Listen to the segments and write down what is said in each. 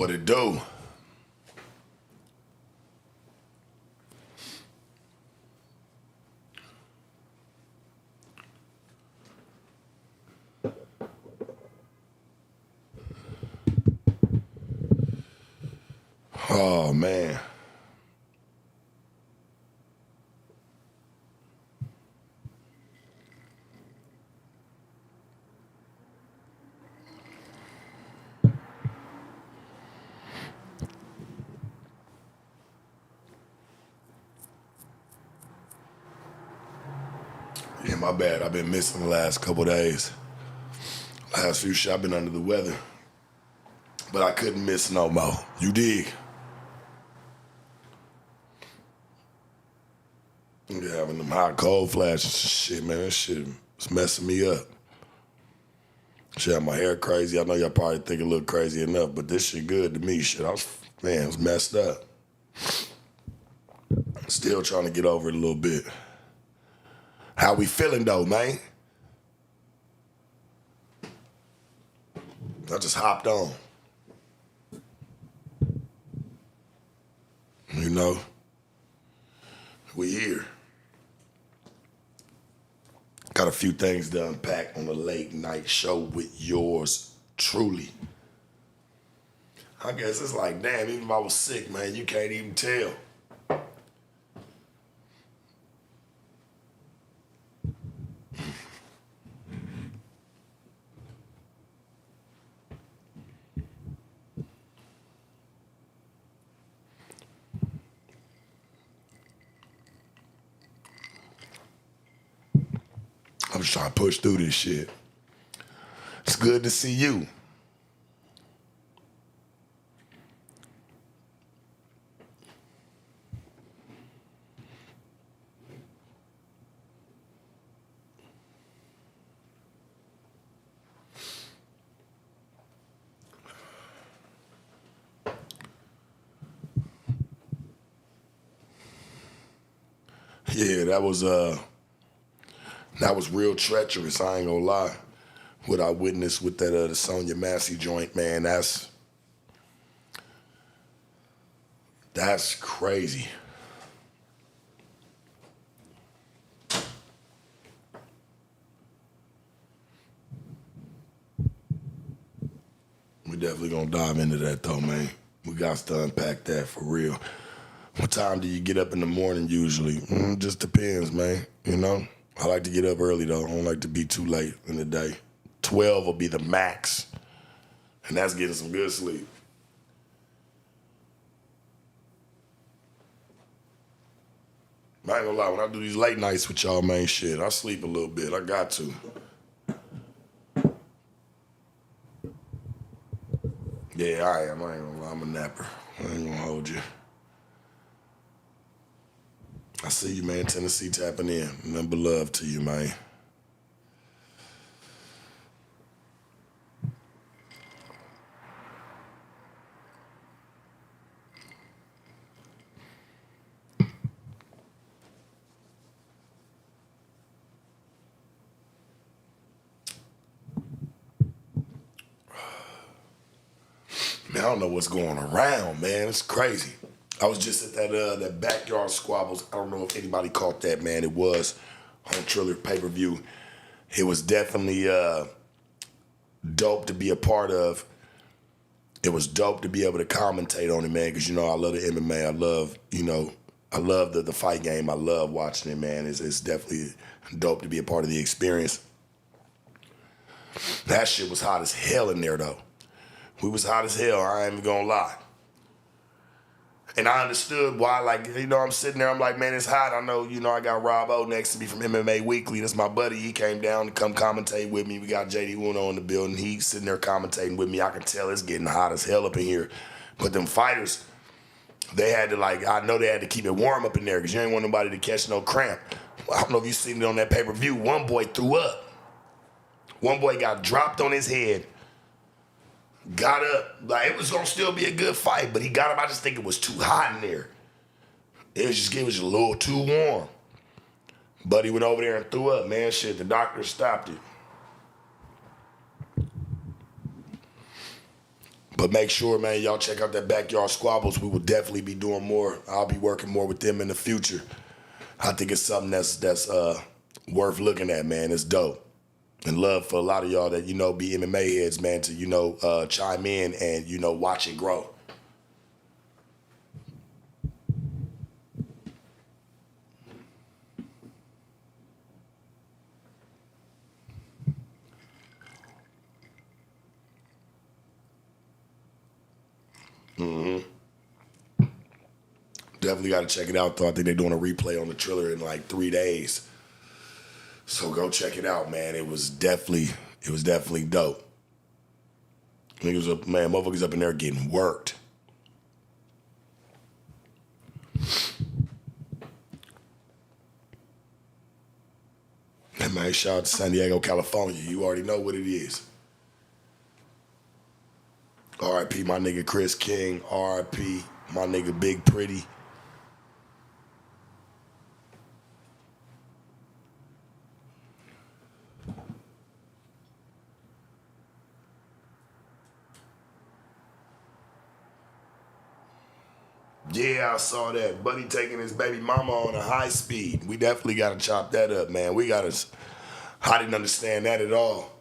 What it do? Oh, man. Yeah, my bad. I've been missing the last couple days. Last few shit, I've been under the weather. But I couldn't miss no more. You dig? Yeah, having them hot cold flashes and shit, man. That shit is messing me up. Shit, my hair crazy. I know y'all probably think it look crazy enough, but this shit good to me. Shit, it was messed up. Still trying to get over it a little bit. How we feeling though, man? I just hopped on. You know, we here. Got a few things to unpack on the late night show with yours truly. I guess it's like, damn, even if I was sick, man, you can't even tell. I'm just trying to push through this shit. It's good to see you. Yeah, that was real treacherous. I ain't gonna lie. What I witnessed with that the Sonya Massey joint, man, that's crazy. We definitely gonna dive into that though, man. We got to unpack that for real. What time do you get up in the morning usually? Just depends, man. You know? I like to get up early though. I don't like to be too late in the day. 12 will be the max. And that's getting some good sleep. I ain't gonna lie, when I do these late nights with y'all, man, shit, I sleep a little bit. I got to. Yeah, I am. I ain't gonna lie, I'm a napper. I ain't gonna hold you. I see you, man. Tennessee tapping in. Number love to you, man. Man, I don't know what's going around, man. It's crazy. I was just at that backyard squabbles. I don't know if anybody caught that, man. It was on Triller pay-per-view. It was definitely dope to be a part of. It was dope to be able to commentate on it, man, because, you know, I love the MMA. I love, I love the fight game. I love watching it, man. It's definitely dope to be a part of the experience. That shit was hot as hell in there, though. We was hot as hell, I ain't even gonna lie. And I understood why, like, I'm sitting there, I'm like, man, it's hot. I know, I got Rob O next to me from MMA Weekly. That's my buddy. He came down to come commentate with me. We got JD Uno in the building. He's sitting there commentating with me. I can tell it's getting hot as hell up in here. But them fighters, they had to, I know they had to keep it warm up in there because you ain't want nobody to catch no cramp. I don't know if you seen it on that pay-per-view. One boy threw up. One boy got dropped on his head. Got up, it was gonna still be a good fight, but he got up. I just think it was too hot in there. It was just a little too warm. Buddy went over there and threw up, man. Shit, the doctor stopped it. But make sure, man, y'all check out that Backyard Squabbles. We will definitely be doing more. I'll be working more with them in the future. I think it's something that's worth looking at, man. It's dope. And love for a lot of y'all that, be MMA heads, man, to, chime in and, watch it grow. Definitely got to check it out, though. I think they're doing a replay on the Triller in like 3 days. So go check it out, man. It was definitely dope. Motherfuckers up in there getting worked. And man, shout out to San Diego, California. You already know what it is. R.I.P. my nigga Chris King. R.I.P. my nigga Big Pretty. Yeah, I saw that. Buddy taking his baby mama on a high speed. We definitely got to chop that up, man. I didn't understand that at all.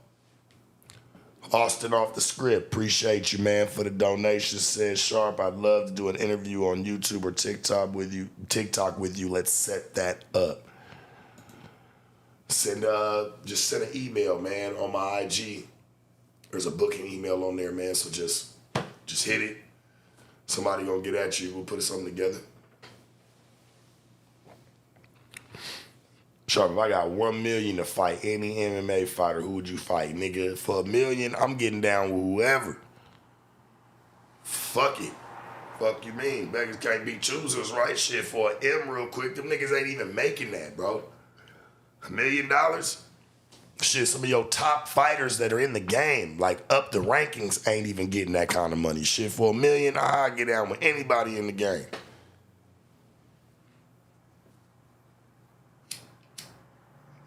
Austin off the script. Appreciate you, man, for the donation. Says Sharp, I'd love to do an interview on YouTube or TikTok with you. Let's set that up. Just send an email, man, on my IG. There's a booking email on there, man. So just hit it. Somebody gonna get at you. We'll put something together. Sharp, if I got $1 million to fight any MMA fighter, who would you fight, nigga? For $1 million, I'm getting down with whoever. Fuck it. Fuck you mean? Beggars can't be choosers, right? Shit, for an M real quick, them niggas ain't even making that, bro. $1 million? Shit, some of your top fighters that are in the game, like up the rankings, ain't even getting that kind of money. Shit, for $1 million, I get down with anybody in the game.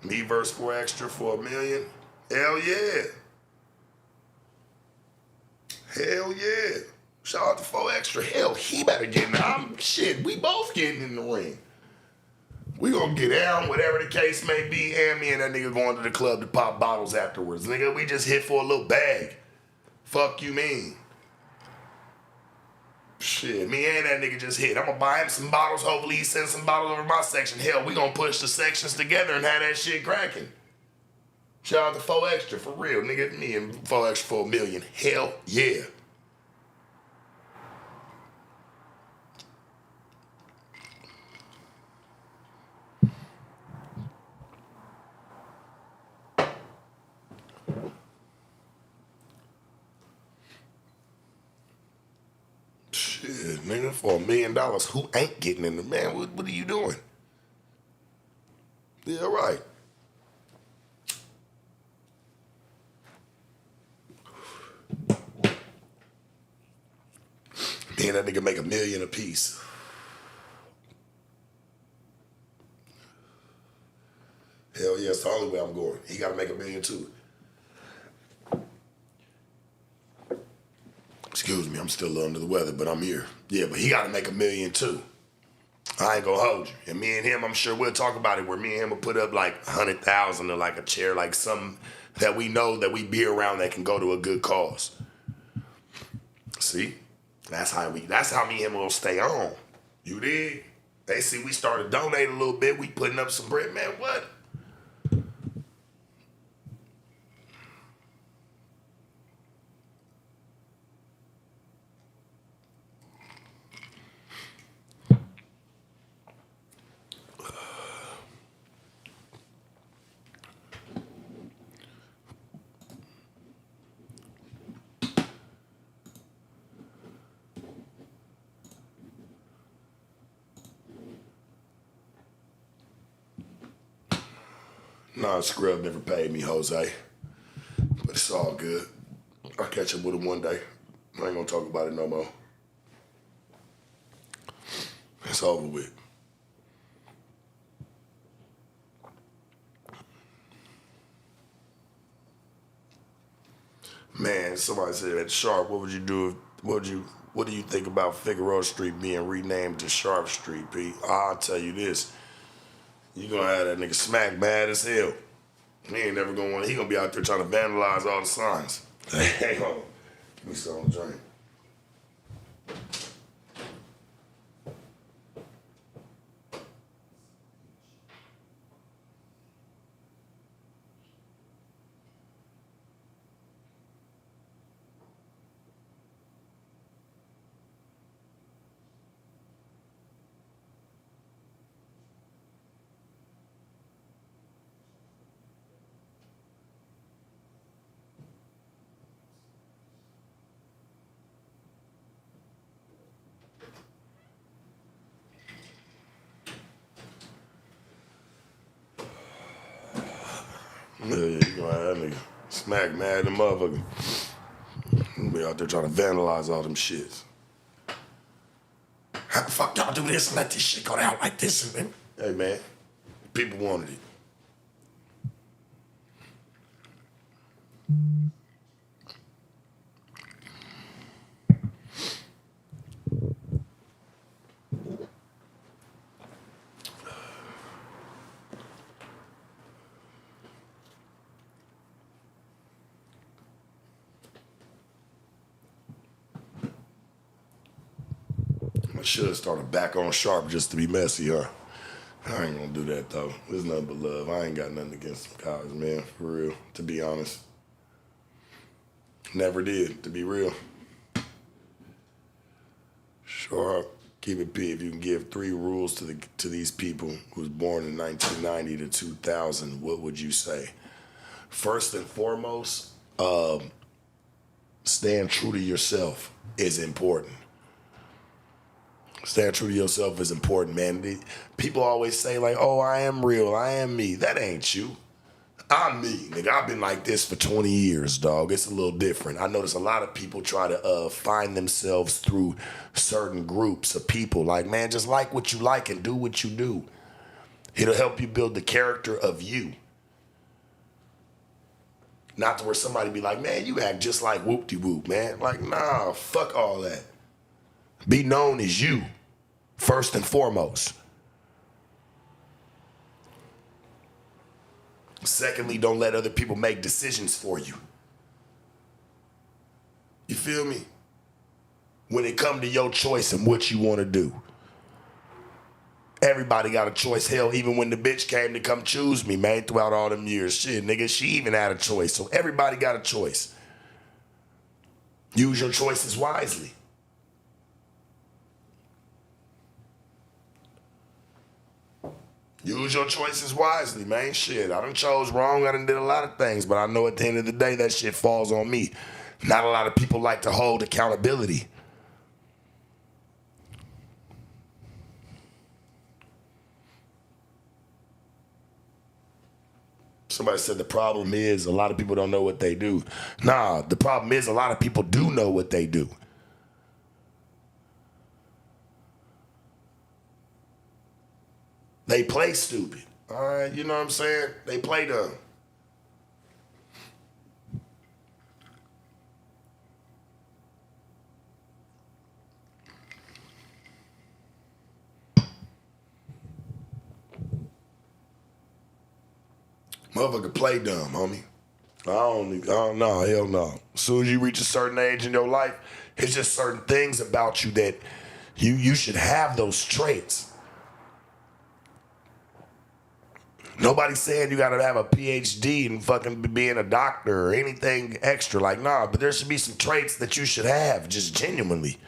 Me versus 4 Extra for $1 million? Hell yeah. Hell yeah. Shout out to 4 Extra. Hell, he better get in. Shit, we both getting in the ring. We gonna get down, whatever the case may be, and me and that nigga going to the club to pop bottles afterwards. Nigga, we just hit for a little bag. Fuck you mean? Shit, me and that nigga just hit. I'm gonna buy him some bottles. Hopefully he sends some bottles over my section. Hell, we gonna push the sections together and have that shit cracking. Shout out to 4 Extra, for real. Nigga, me and 4 Extra for $1 million. Hell yeah. Shit, nigga, for $1 million, who ain't getting in the man? What are you doing? Yeah, right. Me and that nigga make $1 million a piece. Hell yeah, it's the only way I'm going. He gotta make $1 million too. Excuse me, I'm still a little under the weather, but I'm here. Yeah, but he gotta make $1 million too. I ain't gonna hold you. And me and him, I'm sure we'll talk about it, where me and him will put up like 100,000 or like a chair, like something that we know that we be around that can go to a good cause. See? That's how me and him will stay on. You dig? They see we started donating a little bit, we putting up some bread, man, what? Nah, Scrub never paid me, Jose. But it's all good. I'll catch up with him one day. I ain't gonna talk about it no more. It's over with. Man, somebody said that Sharp, what would you do what do you think about Figueroa Street being renamed to Sharp Street, Pete? I'll tell you this. You gonna have that nigga smack mad as hell. He ain't never gonna want, he gonna be out there trying to vandalize all the signs. Hang on. Give me some drink. Yeah, you gonna have that nigga smack mad the motherfucker. He be out there trying to vandalize all them shits. How the fuck y'all do this and let this shit go down like this? And hey man, people wanted it. I should have started back on sharp just to be messy, huh? I ain't gonna do that though. There's nothing but love. I ain't got nothing against them guys, man, for real, to be honest. Never did, to be real. Sharp, keep it P. If you can give 3 rules to these people who was born in 1990 to 2000, what would you say? First and foremost, staying true to yourself is important. Staying true to yourself is important, man. People always say like, oh, I am real, I am me. That ain't you. I'm me, nigga. I've been like this for 20 years, dog. It's a little different. I notice a lot of people try to find themselves through certain groups of people. Like, man, just like what you like and do what you do. It'll help you build the character of you. Not to where somebody be like, man, you act just like whoop-de-whoop, man. Like, nah, fuck all that. Be known as you, first and foremost. Secondly, don't let other people make decisions for you. You feel me? When it come to your choice and what you want to do. Everybody got a choice. Hell, even when the bitch came to come choose me, man, throughout all them years. Shit, nigga, she even had a choice. So everybody got a choice. Use your choices wisely. Use your choices wisely, man. Shit, I done chose wrong. I done did a lot of things, but I know at the end of the day, that shit falls on me. Not a lot of people like to hold accountability. Somebody said the problem is a lot of people don't know what they do. Nah, the problem is a lot of people do know what they do. They play stupid. All right, you know what I'm saying? They play dumb. Motherfucker play dumb, homie. I don't know, hell no. As soon as you reach a certain age in your life, it's just certain things about you that you should have those traits. Nobody's saying you gotta have a PhD and fucking being a doctor or anything extra. Like, nah, but there should be some traits that you should have, just genuinely.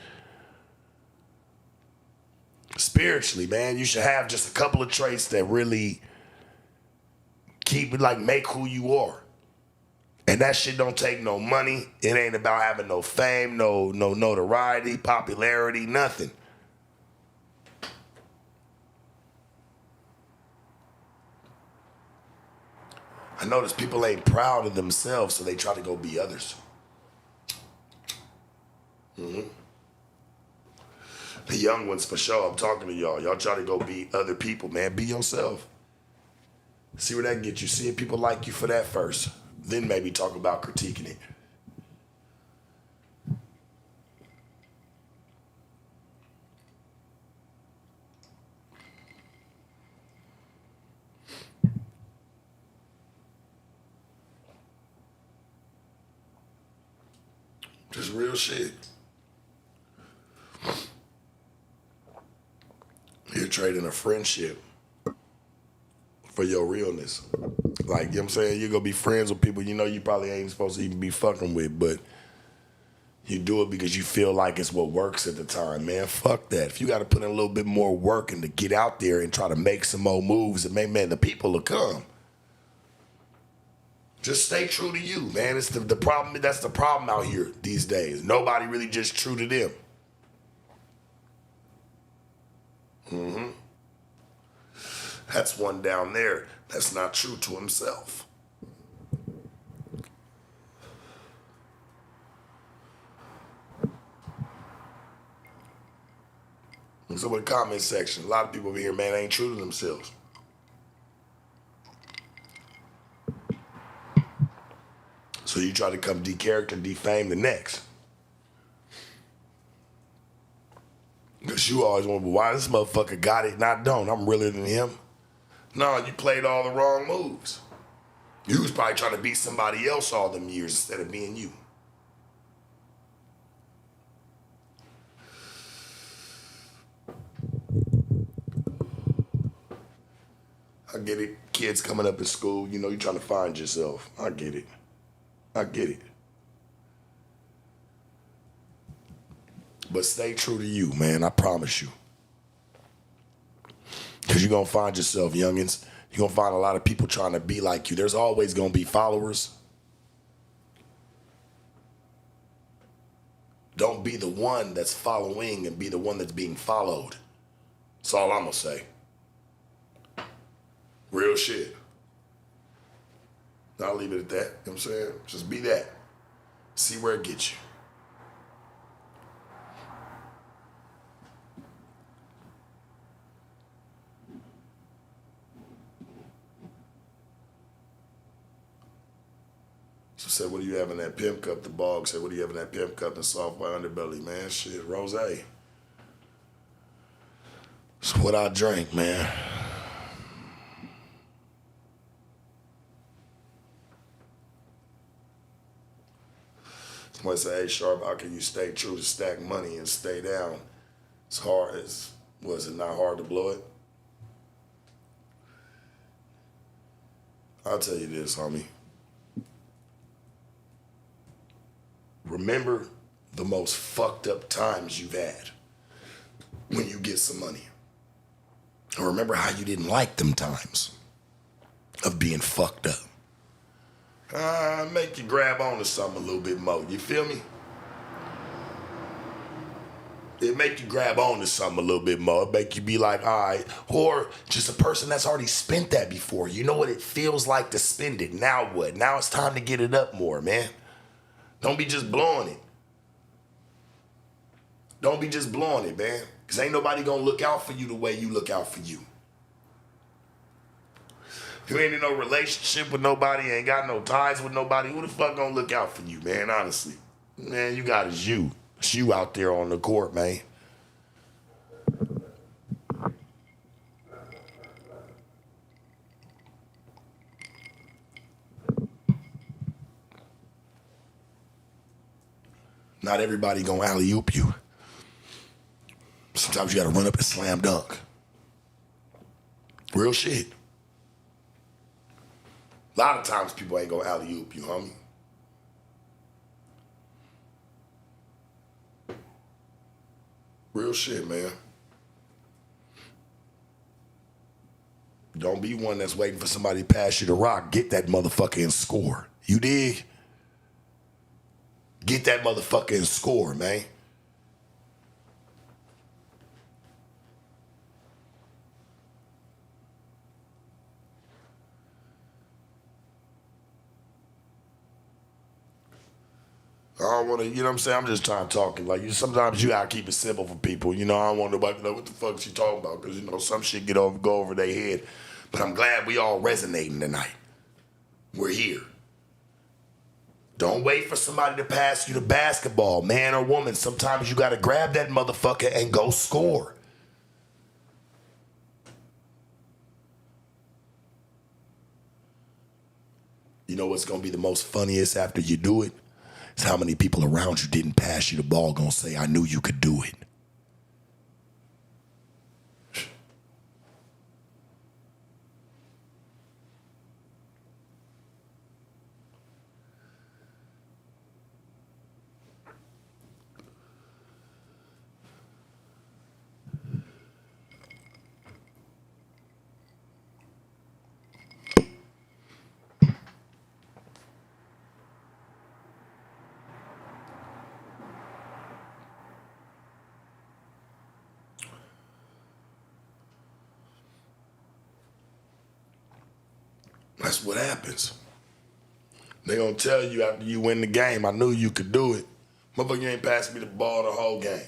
Spiritually, man, you should have just a couple of traits that really make who you are. And that shit don't take no money. It ain't about having no fame, no notoriety, popularity, nothing. I notice people ain't proud of themselves, so they try to go be others. Mm-hmm. The young ones, for sure, I'm talking to y'all. Y'all try to go be other people, man. Be yourself. See where that gets you. See if people like you for that first. Then maybe talk about critiquing it. Just real shit. You're trading a friendship for your realness. Like, you know what I'm saying? You're going to be friends with people you know you probably ain't supposed to even be fucking with, but you do it because you feel like it's what works at the time, man. Fuck that. If you got to put in a little bit more work and to get out there and try to make some more moves, and man, the people will come. Just stay true to you, man. It's the problem. That's the problem out here these days. Nobody really just true to them. That's one down there that's not true to himself. So in the comment section, a lot of people over here, man, ain't true to themselves. So you try to come de-character, defame the next. Because you always wonder, why this motherfucker got it and I don't? I'm realer than him. No, you played all the wrong moves. You was probably trying to be somebody else all them years instead of being you. I get it. Kids coming up in school, you know, you're trying to find yourself. I get it. I get it. But stay true to you, man. I promise you. Because you're going to find yourself, youngins. You're going to find a lot of people trying to be like you. There's always going to be followers. Don't be the one that's following and be the one that's being followed. That's all I'm going to say. Real shit. I'll leave it at that. You know what I'm saying? Just be that. See where it gets you. So said, what do you have in that pimp cup? The bog said, what do you have in that pimp cup? The soft white underbelly, man. Shit, rosé. It's what I drink, man. Somebody say, hey, Sharp, how can you stay true to stack money and stay down? It's hard. Was it not hard to blow it? I'll tell you this, homie. Remember the most fucked up times you've had when you get some money. And remember how you didn't like them times of being fucked up. Make you grab on to something a little bit more. You feel me? It make you grab on to something a little bit more. It make you be like, all right. Or just a person that's already spent that before. You know what it feels like to spend it. Now what? Now it's time to get it up more, man. Don't be just blowing it. Don't be just blowing it, man. Because ain't nobody going to look out for you the way you look out for you. If you ain't in no relationship with nobody, ain't got no ties with nobody, who the fuck going to look out for you, man, honestly? Man, you got is you. It's you out there on the court, man. Not everybody gonna alley-oop you. Sometimes you gotta run up and slam dunk. Real shit. A lot of times people ain't gonna alley-oop you, homie. Real shit, man. Don't be one that's waiting for somebody to pass you the rock. Get that motherfucker and score. You dig? Get that motherfucker and score, man. I don't want to, you know what I'm saying? I'm just trying to talk. Like, sometimes you gotta keep it simple for people. You know, I don't want nobody to know what the fuck she talking about because, you know, some shit go over their head. But I'm glad we all resonating tonight. We're here. Don't wait for somebody to pass you the basketball, man or woman. Sometimes you got to grab that motherfucker and go score. You know what's going to be the most funniest after you do it? It's how many people around you didn't pass you the ball gonna say, I knew you could do it. That's what happens. They gonna tell you after you win the game, I knew you could do it. Motherfucker, you ain't passed me the ball the whole game.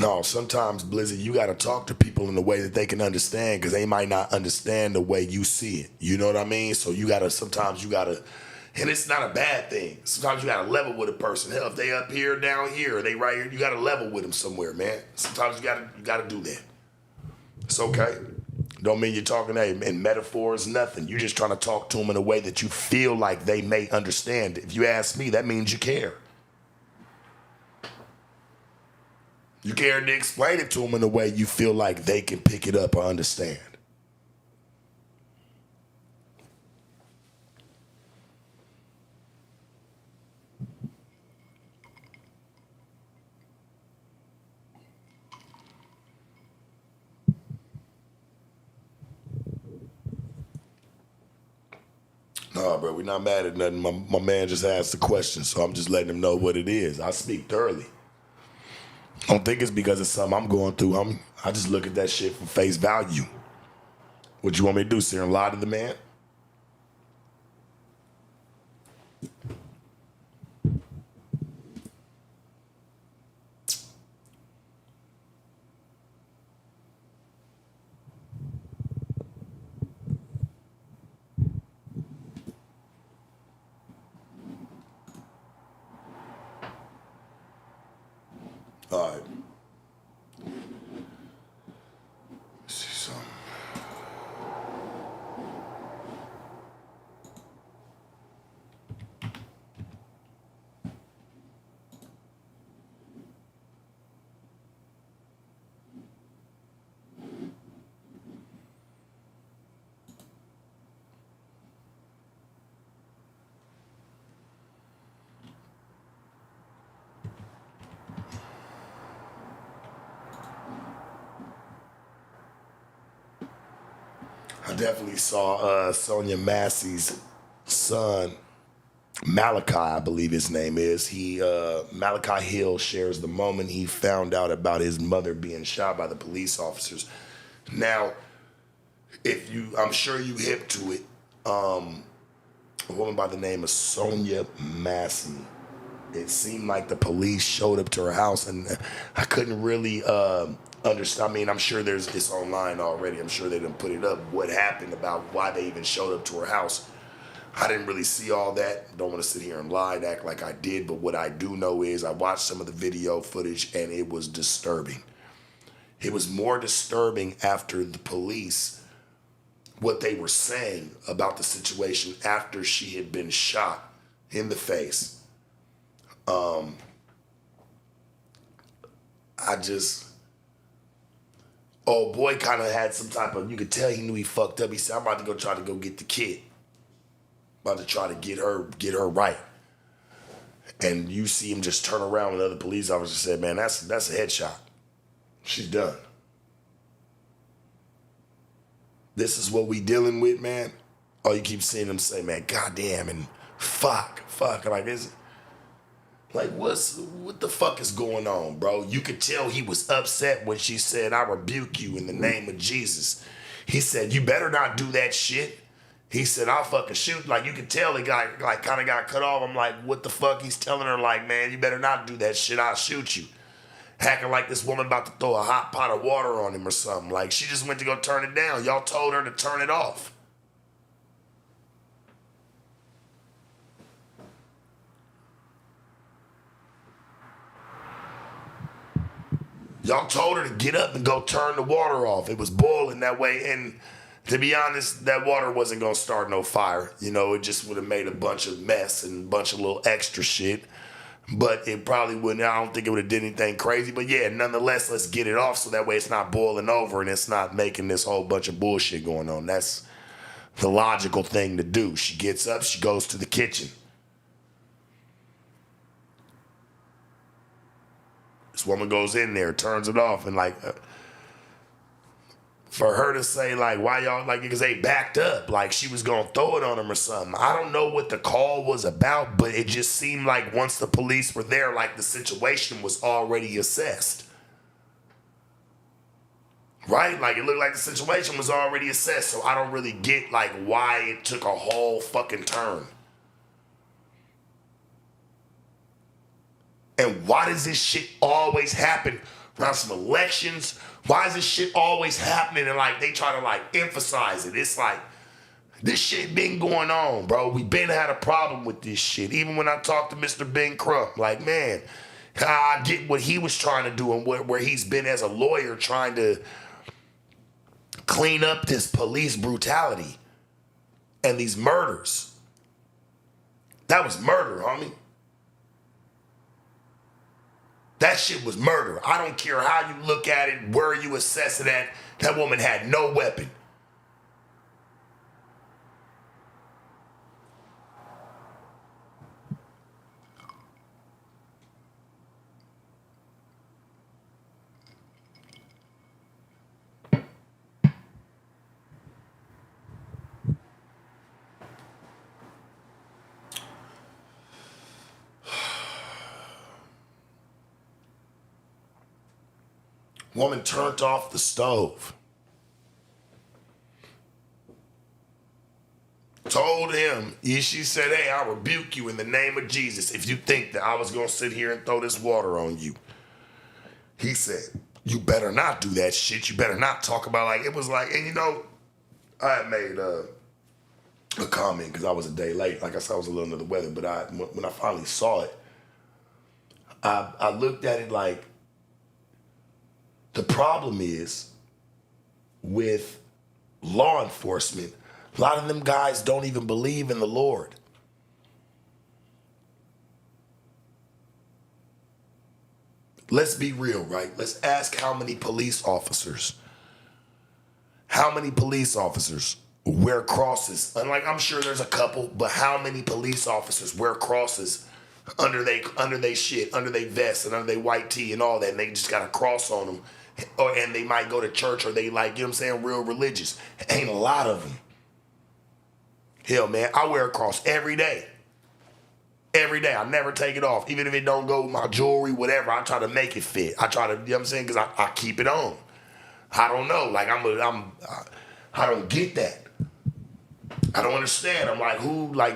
No, sometimes, Blizzy, you got to talk to people in a way that they can understand because they might not understand the way you see it. You know what I mean? So sometimes you got to, and it's not a bad thing. Sometimes you got to level with a person. Hell, if they up here, down here, or they right here, you got to level with them somewhere, man. Sometimes you got to do that. It's okay. Don't mean you're talking in metaphors, nothing. You're just trying to talk to them in a way that you feel like they may understand. If you ask me, that means you care. You care to explain it to them in a way you feel like they can pick it up or understand. No, bro, we're not mad at nothing. My man just asked the question, so I'm just letting him know what it is. I speak thoroughly. I don't think it's because it's something I'm going through. I just look at that shit for face value. What you want me to do, sit here and lie to the man? All right. Let's see something. I definitely saw Sonya Massey's son, Malachi, I believe his name is. Malachi Hill shares the moment he found out about his mother being shot by the police officers. Now, I'm sure you hip to it. A woman by the name of Sonya Massey. It seemed like the police showed up to her house, and I couldn't really understand. I mean, I'm sure it's online already. I'm sure they didn't put it up. What happened about why they even showed up to her house? I didn't really see all that. Don't want to sit here and lie and act like I did, but what I do know is I watched some of the video footage, and it was disturbing. It was more disturbing after the police, what they were saying about the situation after she had been shot in the face. Old boy kind of had some type of, you could tell he knew he fucked up. He said, I'm about to go try to go get the kid. About to try to get her right. And you see him just turn around and the other police officer said, man, that's a headshot. She's done. This is what we dealing with, man. Oh, you keep seeing them say, man, goddamn, and fuck. Like, what the fuck is going on, bro? You could tell he was upset when she said, I rebuke you in the name of Jesus. He said, you better not do that shit. He said, I'll fucking shoot. Like, you could tell the guy, like, kind of got cut off. I'm like, what the fuck? He's telling her, like, man, you better not do that shit. I'll shoot you. Hacking like this woman about to throw a hot pot of water on him or something. Like, she just went to go turn it down. Y'all told her to turn it off. Y'all told her to get up and go turn the water off. It was boiling that way. And to be honest, that water wasn't going to start no fire. You know, it just would have made a bunch of mess and a bunch of little extra shit. But it probably wouldn't. I don't think it would have did anything crazy. But yeah, nonetheless, let's get it off so that way it's not boiling over and it's not making this whole bunch of bullshit going on. That's the logical thing to do. She gets up, she goes to the kitchen. This woman goes in there, turns it off, and like, for her to say like, why y'all, like, because they backed up, like she was gonna throw it on him or something. I don't know what the call was about, but it just seemed like once the police were there, like the situation was already assessed. Right? Like it looked like the situation was already assessed, so I don't really get like why it took a whole fucking turn. And why does this shit always happen around some elections? Why is this shit always happening and like they try to like emphasize it? It's like this shit been going on, bro. We been had a problem with this shit. Even when I talked to Mr. Ben Crump, like, man, I get what he was trying to do and where he's been as a lawyer trying to clean up this police brutality and these murders. That was murder, homie. That shit was murder. I don't care how you look at it, where you assess it at. That woman had no weapon. Woman turned off the stove. Told him, she said, hey, I rebuke you in the name of Jesus if you think that I was going to sit here and throw this water on you. He said, you better not do that shit. You better not talk about like, it was like, and you know, I had made a comment because I was a day late. Like I said, I was a little under the weather, but when I finally saw it, I looked at it like, the problem is with law enforcement, a lot of them guys don't even believe in the Lord. Let's be real, right? Let's ask how many police officers wear crosses. And like, I'm sure there's a couple, but how many police officers wear crosses under they shit, under they vest and under they white tee and all that, and they just got a cross on them. And they might go to church or they like, you know what I'm saying, real religious. Ain't a lot of them. Hell, man, I wear a cross every day. Every day. I never take it off. Even if it don't go with my jewelry, whatever, I try to make it fit. I try to, you know what I'm saying, because I keep it on. I don't know. Like, I don't get that. I don't understand. I'm like, who, like,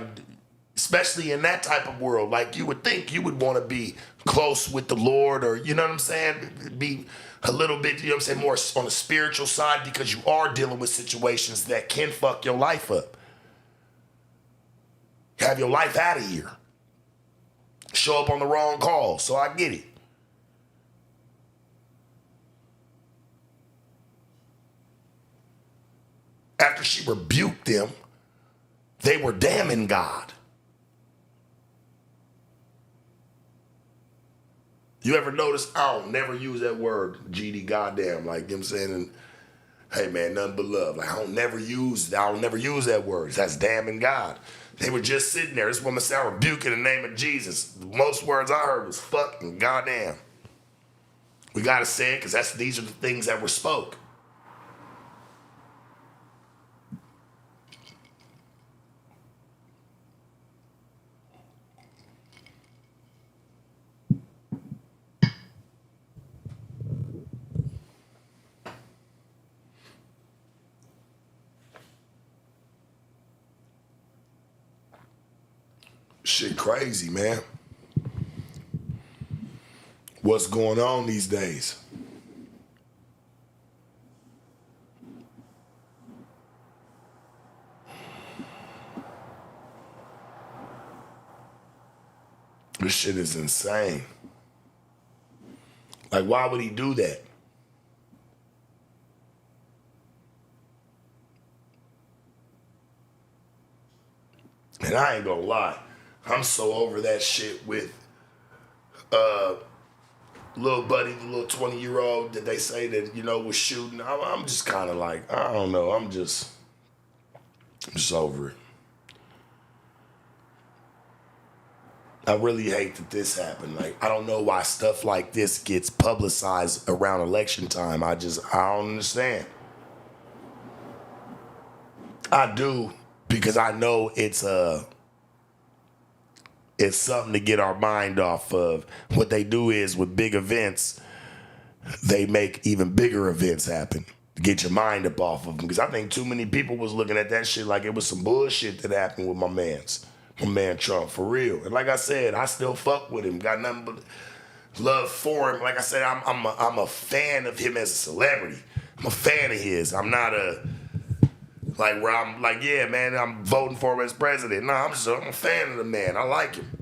especially in that type of world, like you would think you would want to be close with the Lord or, you know what I'm saying, be a little bit, you know what I'm saying, more on the spiritual side because you are dealing with situations that can fuck your life up. Have your life out of here. Show up on the wrong call, so I get it. After she rebuked them, they were damning God. You ever notice, I don't never use that word, GD, goddamn, like, you know what I'm saying? And, hey, man, nothing but love. Like, I don't never use that word. That's damning God. They were just sitting there. This woman said, I rebuke in the name of Jesus. The most words I heard was fucking goddamn. We got to say it because these are the things that were spoke. Shit crazy, man. What's going on these days? This shit is insane. Like, why would he do that? And I ain't gonna lie, I'm so over that shit with little buddy, the little 20-year-old that they say that, you know, was shooting. I'm just kind of like, I don't know. I'm just over it. I really hate that this happened. Like, I don't know why stuff like this gets publicized around election time. I don't understand. I do, because I know it's something to get our mind off of. What they do is, with big events, they make even bigger events happen to get your mind up off of them. Because I think too many people was looking at that shit like it was some bullshit that happened with my man Trump, for real. And like I said, I still fuck with him. Got nothing but love for him. Like I said, I'm a fan of him as a celebrity. I'm a fan of his. I'm not like where I'm like, yeah, man, I'm voting for him as president. No, I'm a fan of the man. I like him.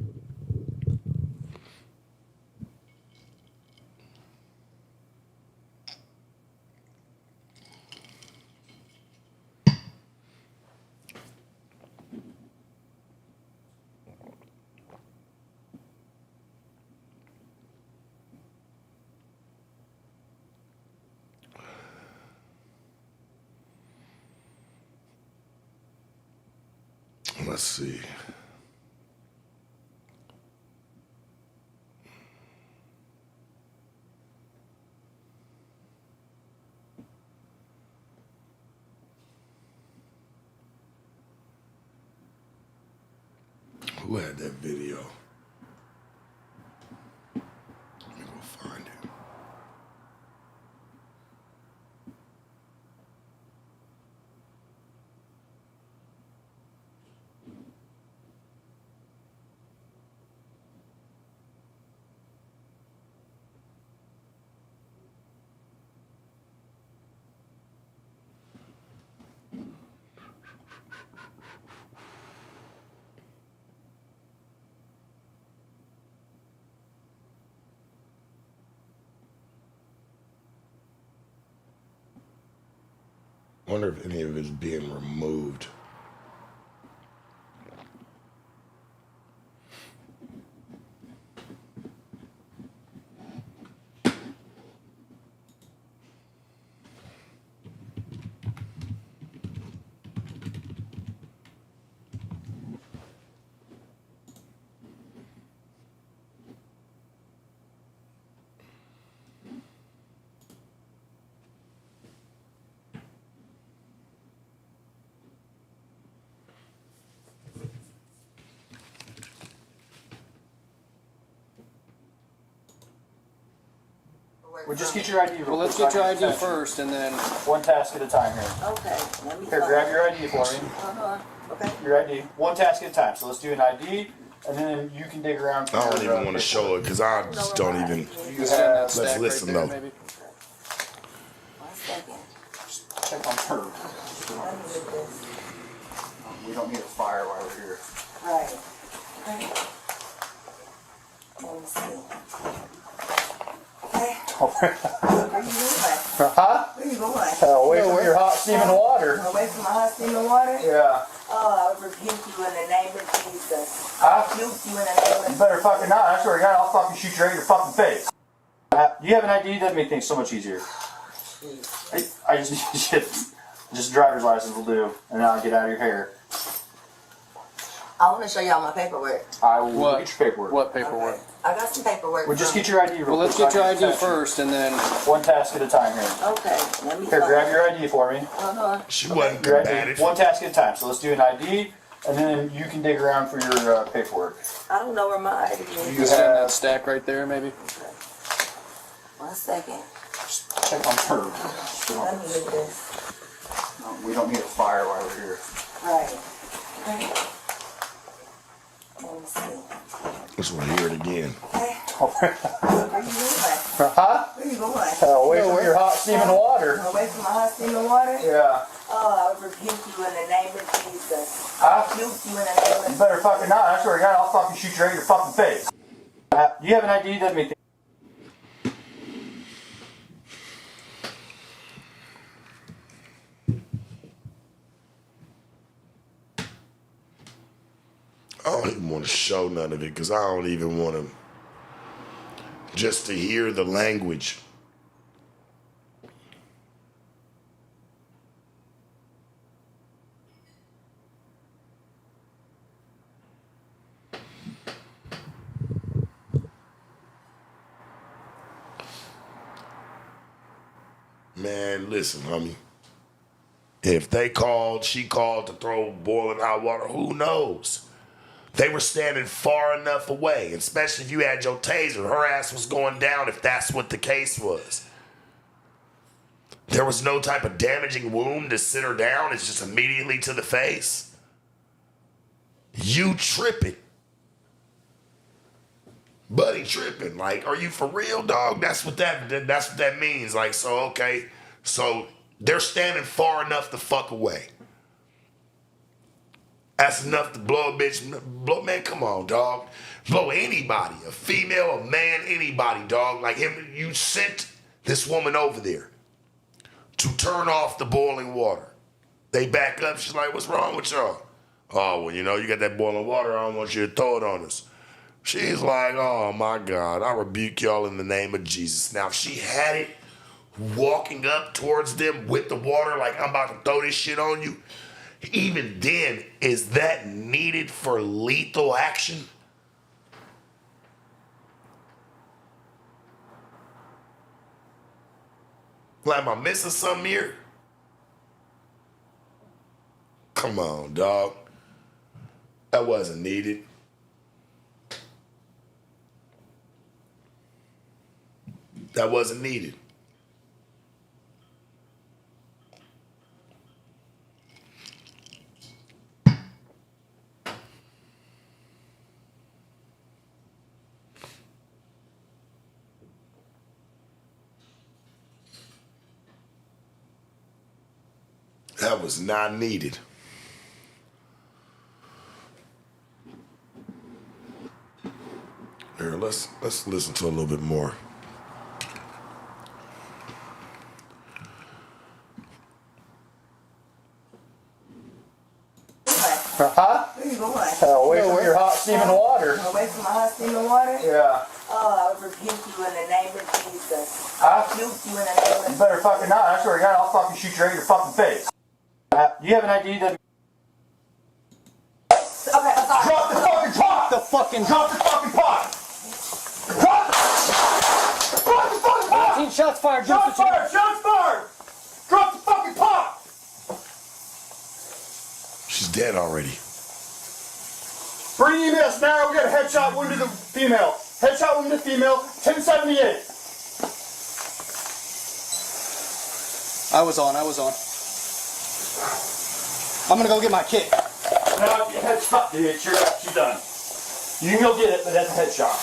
Let's see. Who had that video? Let me go find it. I wonder if any of it is being removed. Well, just get your ID. Well, let's get your ID first, and then one task at a time here. Okay, let me Here, grab your ID for me. Okay. Your ID. One task at a time. So let's do an ID, and then you can dig around. I don't even want to show it because I just don't even. you send that stack Let's listen right there, though. maybe. 1 second. Check on her. Let me do this. We don't need a fire while we're here. Right. Okay. Let me see. Okay. Where you going? Huh? Where you going? Away from your hot steaming water. Away from my hot steaming water? Yeah. Oh, I rebuke you in the name of Jesus. Huh? I rebuke you in the name You of better fucking not. I swear to God, I'll fucking shoot you right in your fucking face. You have an ID? That'd make things so much easier. I just need shit. Just a driver's license will do, and then I'll get out of your hair. I want to show y'all my paperwork. I will What? get your paperwork. What paperwork? Okay. I got some paperwork. Well, just from- get your ID. Well, let's get your ID first, and then One task at a time here. Okay, let me Here, find grab it. your ID for me. Hold on. She wasn't Your ID. combative. One task at a time. So let's do an ID, and then you can dig around for your paperwork. I don't know where my ID is. you send that stack right there, maybe. 1 second. Check on her. Let me do this. We don't need a fire while we're here. Right. Okay. Let me see. Just want to hear it again. Okay. Where you going? Huh? Where you going? Away from your hot steaming water. Away from my hot steaming water? Yeah. Oh, I rebuke you in the name of Jesus. Huh? I rebuke you in the name You of better fucking not. I swear to God, I'll fucking shoot you right in your fucking face. You have an ID? That'd make want to show none of it because I don't even want to. Just to hear the language. Man, listen, homie. If she called to throw boiling hot water, who knows? They were standing far enough away, especially if you had your taser. Her ass was going down if that's what the case was. There was no type of damaging wound to sit her down. It's just immediately to the face. You tripping. Buddy tripping. Like, are you for real, dog? That's what that means. Like, so, okay. So they're standing far enough to fuck away. That's enough to blow a bitch. Man, come on, dog. Blow anybody, a female, a man, anybody, dog. Like him, you sent this woman over there to turn off the boiling water. They back up. She's like, what's wrong with y'all? Oh, well, you got that boiling water. I don't want you to throw it on us. She's like, oh, my God. I rebuke y'all in the name of Jesus. Now, if she had it walking up towards them with the water like I'm about to throw this shit on you, even then, is that needed for lethal action? Like, am I missing something here? Come on, dog. That wasn't needed. That wasn't needed. That was not needed. Here, let's listen to a little bit more. Huh? Where you going? Away from your hot steaming water. Away from my hot steaming water? Yeah. Oh, I rebuke you in the name of Jesus. Huh? I rebuke you in the name of You better fucking not. I swear to God, I'll fucking shoot you right in your fucking face. Do you have an ID that... Okay, I'm sorry. Drop the fucking pot! Drop the fucking pot! Drop the fucking pot! 18 shots fired. Shots fired! Shots fired! Drop the fucking pot! She's dead already. Bring EMS now. We got a headshot wound to the female. Headshot wound to the female. 1078. I was on. I'm gonna go get my kit. No, headshot, dude. She's done. You can go get it, but that's a headshot.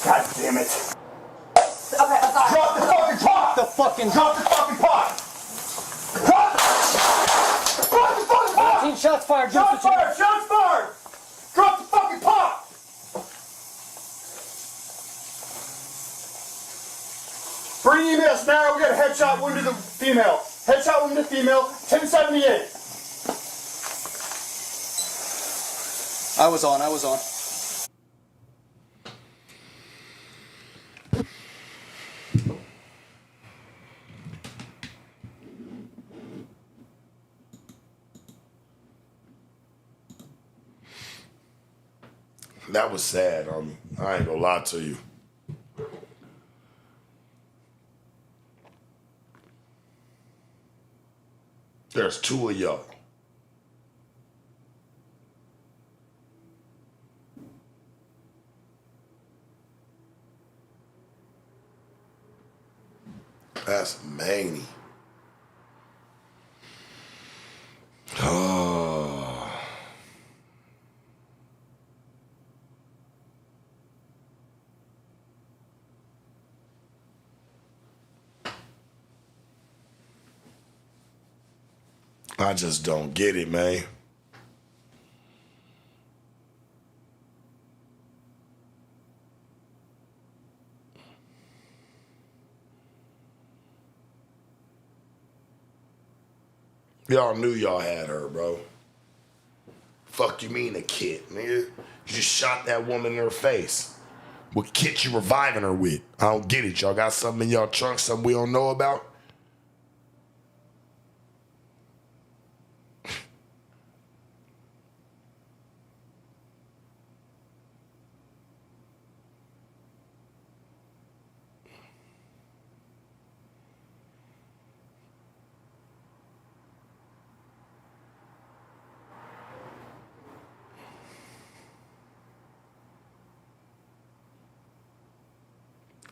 God damn it. Okay, I'm sorry. Drop the fucking pot! Drop the fucking pot! Drop the fucking pot! 18 shots fired. Shots fired! Shots fired! Drop the fucking pot! Bring EMS now. We got a headshot wound to the female. Headshot wound to the female. 1078. I was on. That was sad. I ain't gonna lie to you. There's two of y'all. That's many. Oh. I just don't get it, man. Y'all knew y'all had her, bro. Fuck you mean a kid, nigga? You just shot that woman in her face. What kit you reviving her with? I don't get it. Y'all got something in y'all trunk, something we don't know about?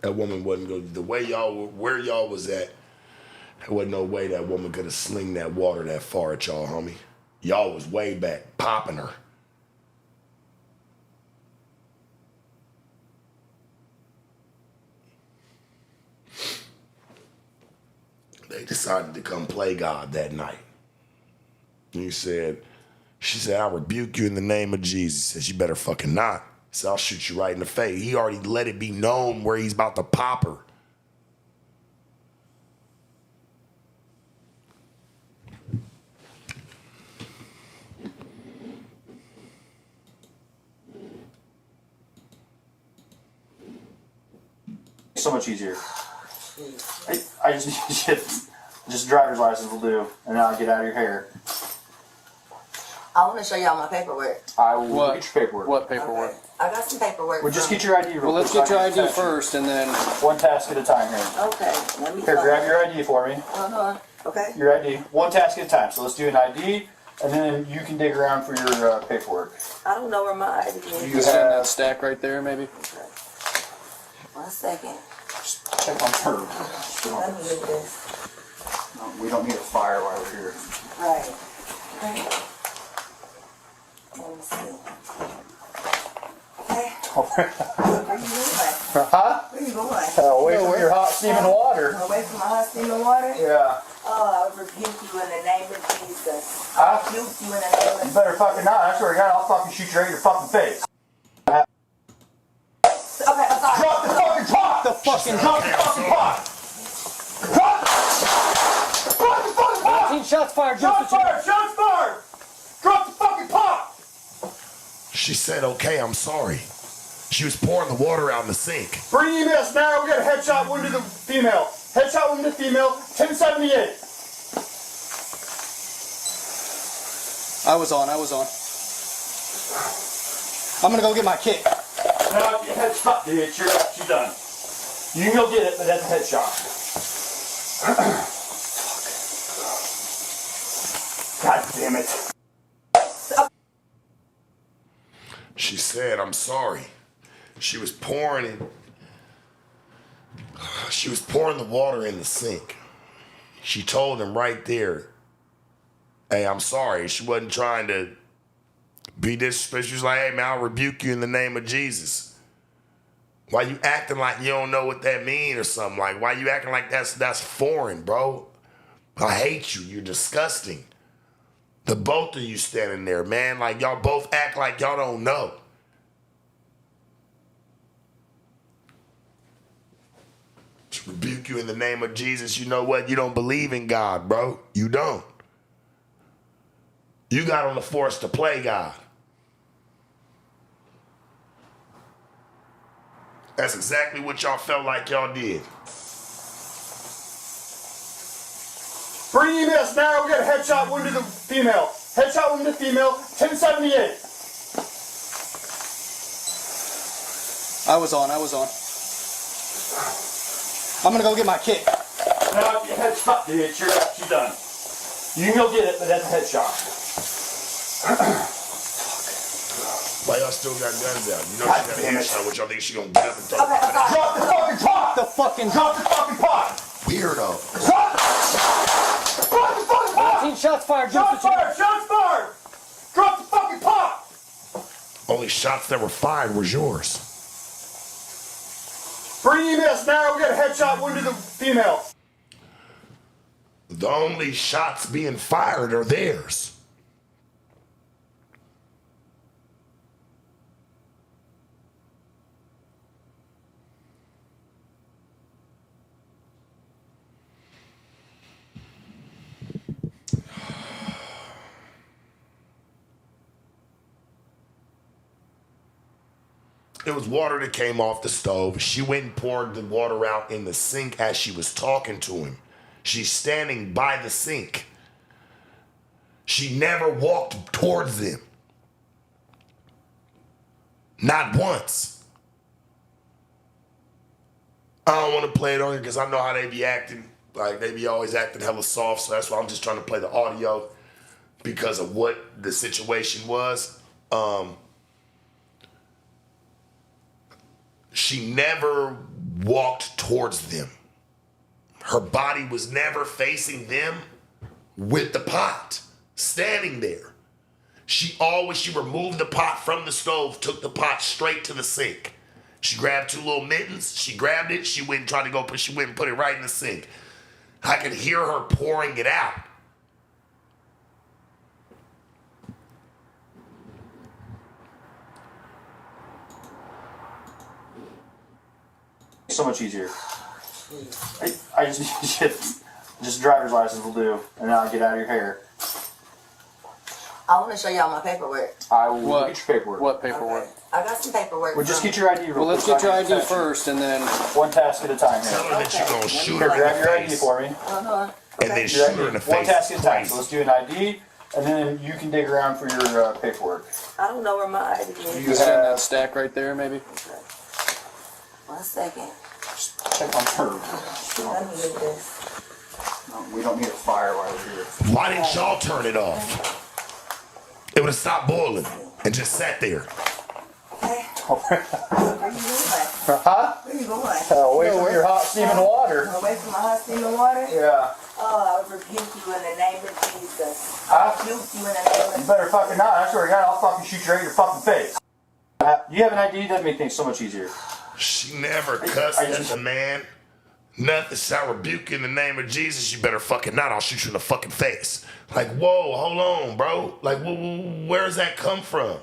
That woman wasn't going. The way y'all, where y'all was at, there wasn't no way that woman could have slinged that water that far at y'all, homie. Y'all was way back, popping her. They decided to come play God that night. And she said, I rebuke you in the name of Jesus. He said, you better fucking not. He said, I'll shoot you right in the face. He already let it be known where he's about to pop her. So much easier. I just need shit. Just driver's license will do, and then I'll get out of your hair. I want to show y'all my paperwork. I will What? get your paperwork. What paperwork? Okay. I got some paperwork. Well, just from- get your ID real Well, let's quick. get your so I can ID test you. first, and then One task at a time here. Okay, let me Here, find- grab your ID for me. Okay. Your ID. One task at a time. So let's do an ID, and then you can dig around for your paperwork. I don't know where my ID is. You you see that have. stack right there, maybe. 1 second. Check on her. Let me get this. We don't need a fire while we're here. Right. Okay. Let me see. Okay. Where you going? Huh? Where you going? Away from your hot steaming water. Away from my hot steaming water? Yeah. Oh, I rebuke you in the name of Jesus. Huh? I rebuke you in the name of You better fucking not. I swear to God, I'll fucking shoot you right in your fucking face. Okay, I'm sorry. Drop the fucking pot! The fucking Drop the fucking pot! Drop! Drop the fucking pot! 19 shots fired. Shots fired! Shots fired! Drop the fucking pot! She said, okay, I'm sorry. She was pouring the water out in the sink. Bring EMS now. We got a headshot wound to the female. Headshot wound to the female. 1078. I was on. I'm gonna go get my kit. No, headshot, dude. She's done. You can go get it, but that's a headshot. God damn it. She said, I'm sorry. She was pouring it. She was pouring the water in the sink. She told him right there, hey, I'm sorry. She wasn't trying to be disrespectful. She was like, hey, man, I'll rebuke you in the name of Jesus. Why you acting like you don't know what that means or something? Like, why you acting like that's foreign, bro? I hate you. You're disgusting. The both of you standing there, man, like y'all both act like y'all don't know. To rebuke you in the name of Jesus. You know what? You don't believe in God, bro. You don't. You got on the force to play God. That's exactly what y'all felt like y'all did. Bring EMS now. We got a headshot wound to the female. Headshot wound to the female. 1078. I was on. I'm gonna go get my kit. No, headshot, dude. She's done. You can go get it, but that's a headshot. Why y'all still got guns out? You know God she got a damn it. headshot. What y'all think she gonna get up and throw? Okay, I'm sorry. Drop the fucking pot! The fucking Drop the fucking pot! Weirdo. Drop the fucking pot! 19 shots fired. Shots fired! Shots fired! Drop the fucking pot! Only shots that were fired was yours. Bring EMS now. We got a headshot wound to the female. The only shots being fired are theirs. It was water that came off the stove. She went and poured the water out in the sink as she was talking to him. She's standing by the sink. She never walked towards them. Not once. I don't want to play it on here because I know how they be acting. Like, they be always acting hella soft, so that's why I'm just trying to play the audio because of what the situation was. She never walked towards them. Her body was never facing them with the pot, standing there. She removed the pot from the stove, took the pot straight to the sink. She grabbed two little mittens, she grabbed it, she went and tried to go, she went and put it right in the sink. I could hear her pouring it out. So much easier. I just need shit. Just driver's license will do, and then I'll get out of your hair. I want to show y'all my paperwork. I will What? get your paperwork. What paperwork? Okay. I got some paperwork. Well, just from- get your ID real quick. Well, let's so I get your can ID test you. first, and then One task at a time Tell here. her that you're gonna shoot Here, her in grab the your ID face. for me. Uh-huh. And then Okay. shoot Your her in the ID. One face task at a time. twice. So let's do an ID, and then you can dig around for your paperwork. I don't know where my ID is. You is that in that have. stack right there, maybe? 1 second. Check on her. Let me get this. We don't need a fire while we're here. Why didn't y'all turn it off? It would have stopped boiling and just sat there. Okay. Where you going? Huh? Where you going? Away from your hot steaming water. Away from my hot steaming water? Yeah. Oh, I rebuke you in the name of Jesus. Huh? I rebuke you in the name You of better fucking not. I swear to God, I'll fucking shoot you right in your fucking face. You have an ID? That'd make things so much easier. She never cussed I at just- the man. Nothing. Shall rebuke you in the name of Jesus. You better fucking not. I'll shoot you in the fucking face. Like, whoa, hold on, bro. Like, where does that come from?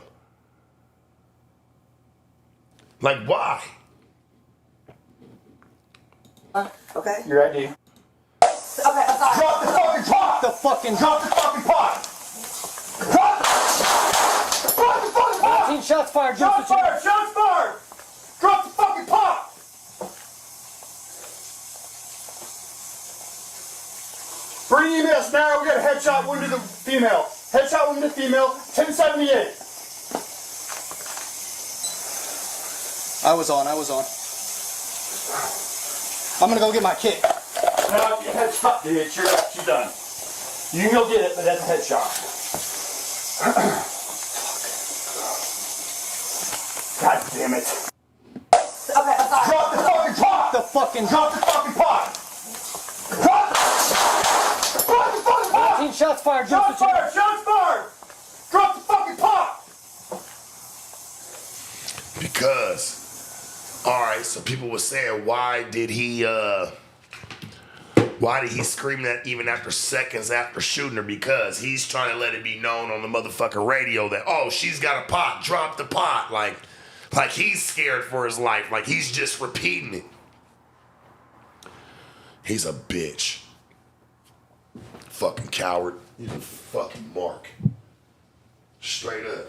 Like, why? Okay. Your ID. Okay, I'm sorry. Drop the fucking pot! The fucking Drop the fucking pot! Drop! Drop the fucking pot! 19 shots fired. Shots Just to fired! Shots fired! Drop the fucking pot! Bring EMS now. We got a headshot wound to the female. Headshot wound to the female. 1078. I was on. I'm gonna go get my kit. No, your headshot, dude. She's done. You can go get it, but that's a headshot. God damn it. Okay, I'm sorry. Drop the fucking pot! The fucking Drop the fucking pot! Drop! Drop the fucking pot! 19 shots fired. Shots Just to fired! Shots fired! Drop the fucking pot! Because, all right, so people were saying, why did he scream that even after seconds after shooting her? Because he's trying to let it be known on the motherfucking radio that, oh, she's got a pot, drop the pot. Like he's scared for his life. Like he's just repeating it. He's a bitch. Fucking coward. He's a fucking mark. Straight up.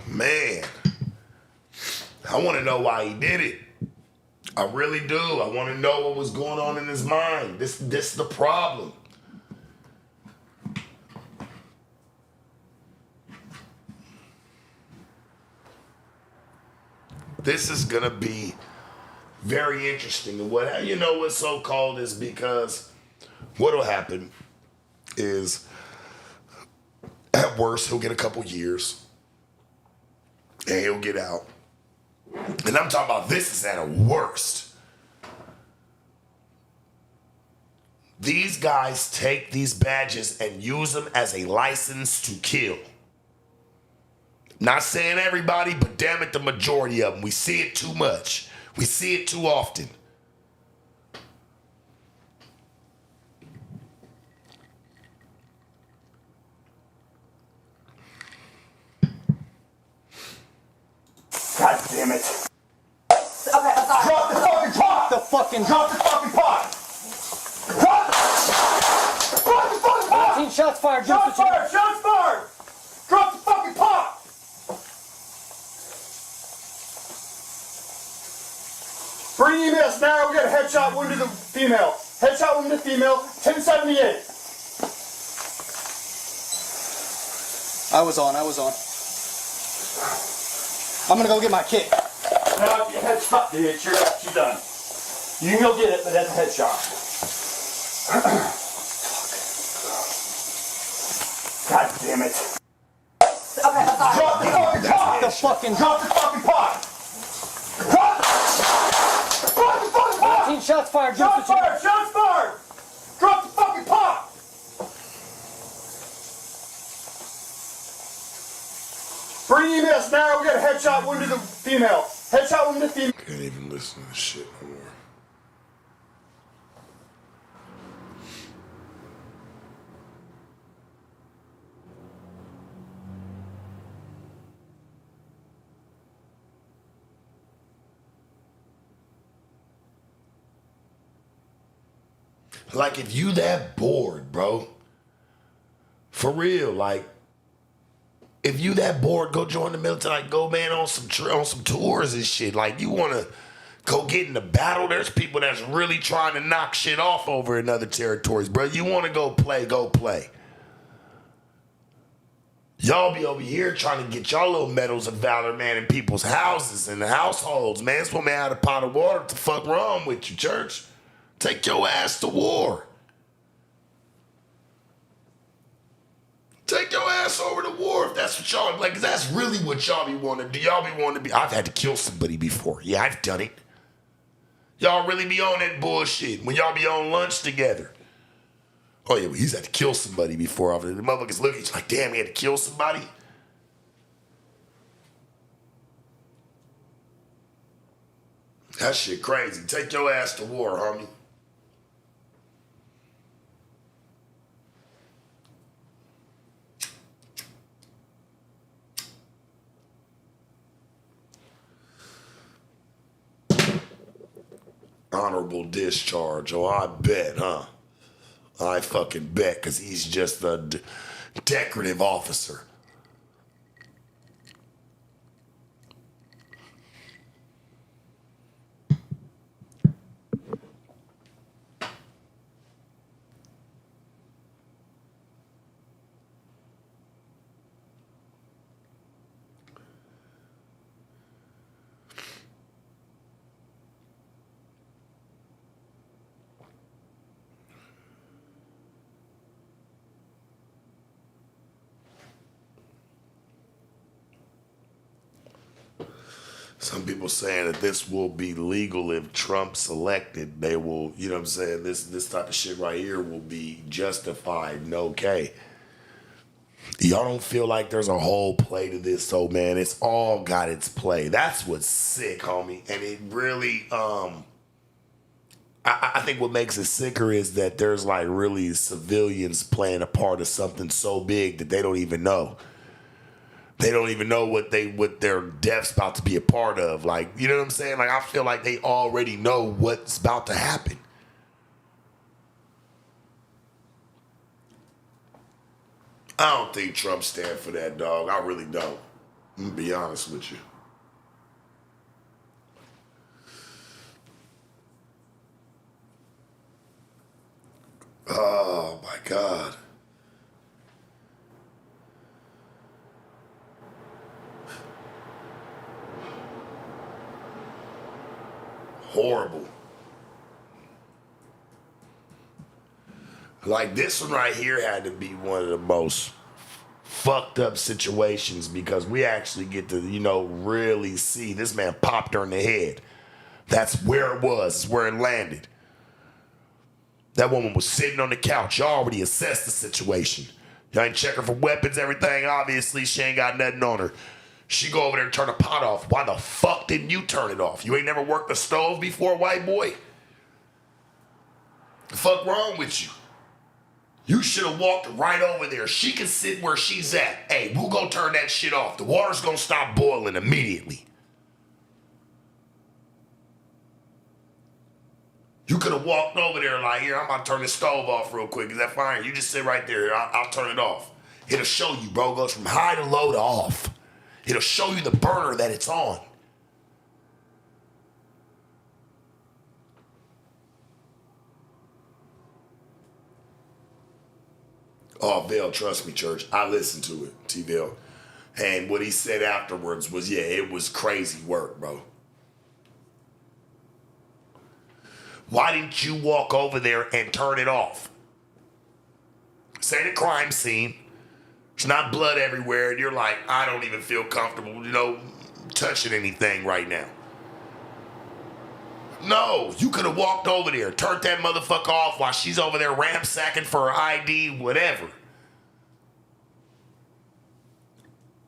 Man, I want to know why he did it. I really do. I want to know what was going on in his mind. This is the problem. This is gonna be very interesting. And what you know what's so called is because what'll happen is at worst he'll get a couple years and he'll get out. And I'm talking about this is at a worst. These guys take these badges and use them as a license to kill. Not saying everybody, but damn it, the majority of them. We see it too much. We see it too often. God damn it. Okay, I'm sorry. Drop the fucking pot! Drop the fucking pot! Drop the fucking pot! 19 shots fired. Shots fired! Shots fired! Drop the fucking pot! Bring EMS now. We got a headshot wound to the female. Headshot wound to the female. 1078. I was on. I'm gonna go get my kit. No, your headshot, dude. She's done. You can go get it, but that's a headshot. God damn it. Okay, I'm sorry. Drop the fucking pot! Drop the fucking pot! Drop the fucking pot! 19 shots fired. Shots fired! Shots fired! Drop the fucking pot! Bring EMS now. We got a headshot wound to the female. Headshot wound to the female. Can't even listen to this shit no more. Like, if you that bored, bro, for real, like, if you that bored, go join the military, like, go, man, on some tours and shit. Like, you want to go get in the battle? There's people that's really trying to knock shit off over in other territories, bro. You want to go play. Y'all be over here trying to get y'all little medals of valor, man, in people's houses and the households, man. It's when man out a pot of water. What the fuck wrong with you, church? Take your ass to war. Take your ass over to war if that's what y'all like. 'Cause that's really what y'all be wanting to do. Y'all be wanting to be. I've had to kill somebody before. Yeah, I've done it. Y'all really be on that bullshit when y'all be on lunch together. Oh yeah, well, he's had to kill somebody before. The motherfuckers look at you like, damn, he had to kill somebody. That shit crazy. Take your ass to war, homie. Honorable discharge. Oh, I bet, huh? I fucking bet, because he's just a decorative officer. Some people saying that this will be legal if Trump's elected. They will, you know what I'm saying? This type of shit right here will be justified and okay. Y'all don't feel like there's a whole play to this, so man, it's all got its play. That's what's sick, homie. And it really, I think what makes it sicker is that there's like really civilians playing a part of something so big that they don't even know. They don't even know what their death's about to be a part of. Like, you know what I'm saying? Like, I feel like they already know what's about to happen. I don't think Trump stand for that, dog. I really don't. I'm gonna be honest with you. Oh my God. horrible. Like this one right here had to be one of the most fucked up situations because we actually get to, really see this man popped her in the head. That's where it was. It's where it landed. That woman was sitting on the couch. Y'all already assessed the situation. Y'all ain't checking for weapons, everything. Obviously, she ain't got nothing on her. She go over there and turn the pot off. Why the fuck didn't you turn it off? You ain't never worked the stove before, white boy? The fuck wrong with you? You should have walked right over there. She can sit where she's at. Hey, we'll go turn that shit off. The water's gonna stop boiling immediately. You could have walked over there like, here, I'm about to turn the stove off real quick. Is that fine? You just sit right there. I'll turn it off. It'll show you, bro. It goes from high to low to off. It'll show you the burner that it's on. Oh, Bill, trust me, church. I listened to it, T-Bill. And what he said afterwards was, yeah, it was crazy work, bro. Why didn't you walk over there and turn it off? This ain't a crime scene. There's not blood everywhere, and you're like, I don't even feel comfortable, touching anything right now. No, you could have walked over there, turned that motherfucker off while she's over there ransacking for her ID, whatever.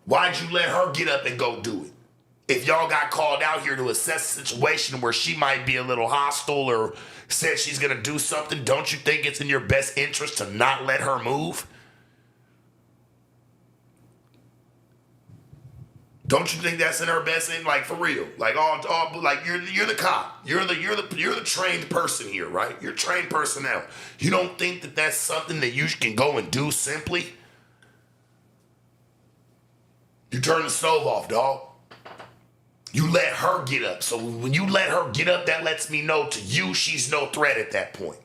Why'd you let her get up and go do it? If y'all got called out here to assess a situation where she might be a little hostile or said she's going to do something, don't you think it's in your best interest to not let her move? Don't you think that's in her best interest? Like, for real. Like, like you're the cop. You're the trained person here, right? You're trained personnel. You don't think that that's something that you can go and do simply? You turn the stove off, dog. You let her get up. So when you let her get up, that lets me know to you she's no threat at that point.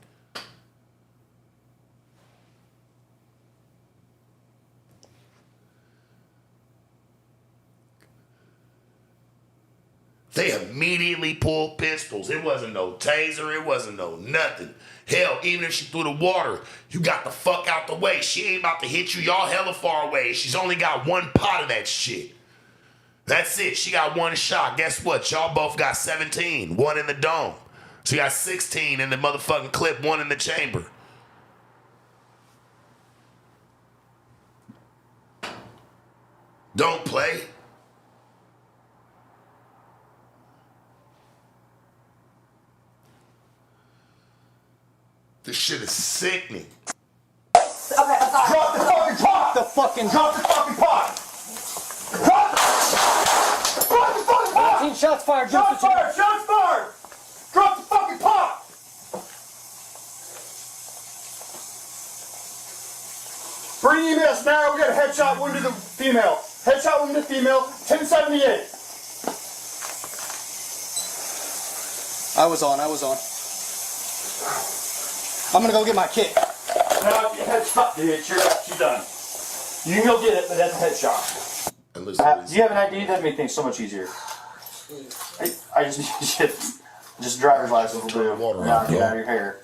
They immediately pulled pistols. It wasn't no taser. It wasn't no nothing. Hell, even if she threw the water, you got the fuck out the way. She ain't about to hit you. Y'all hella far away. She's only got one pot of that shit. That's it. She got one shot. Guess what? Y'all both got 17. One in the dome. So you got 16 in the motherfucking clip. One in the chamber. Don't play. This shit is sickening. Okay, I'm sorry. Drop the fucking pot! Drop the fucking pot! Drop the fucking pot! 19 shots fired. Shots fired! Shots fired! Drop the fucking pot! Bring EMS now. We got a headshot wound to the female. Headshot wound to the female. 1078. I was on. I'm gonna go get my kit. No, headshot, dude. She's done. You can go get it, but that's a headshot. And listen, Do you have an ID? That'd make things so much easier. I just need shit. Just driver's license will do. Water Now out, get yeah. out of your hair.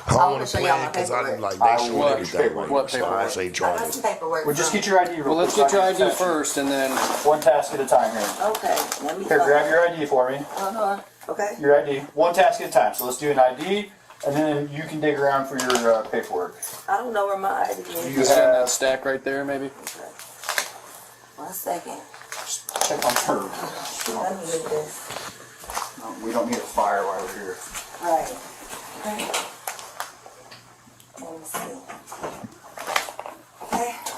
I don't I want to show play y'all my it because I paperwork. like I they showing want everything paperwork. right What now, so I paperwork? ain't I trying got to. some paperwork. Well, just from- get your ID real Well, let's quick. get your so I ID can test you. first, and then One task at a time here. Okay, let me Here, find grab it. your ID for me. Okay. Your ID. One task at a time. So let's do an ID, and then you can dig around for your paperwork. I don't know where my ID is. You just in that have. stack right there, maybe. Okay. 1 second. Check on her. Let me get this. We don't need a fire while we're here. Right. Okay. Let me see.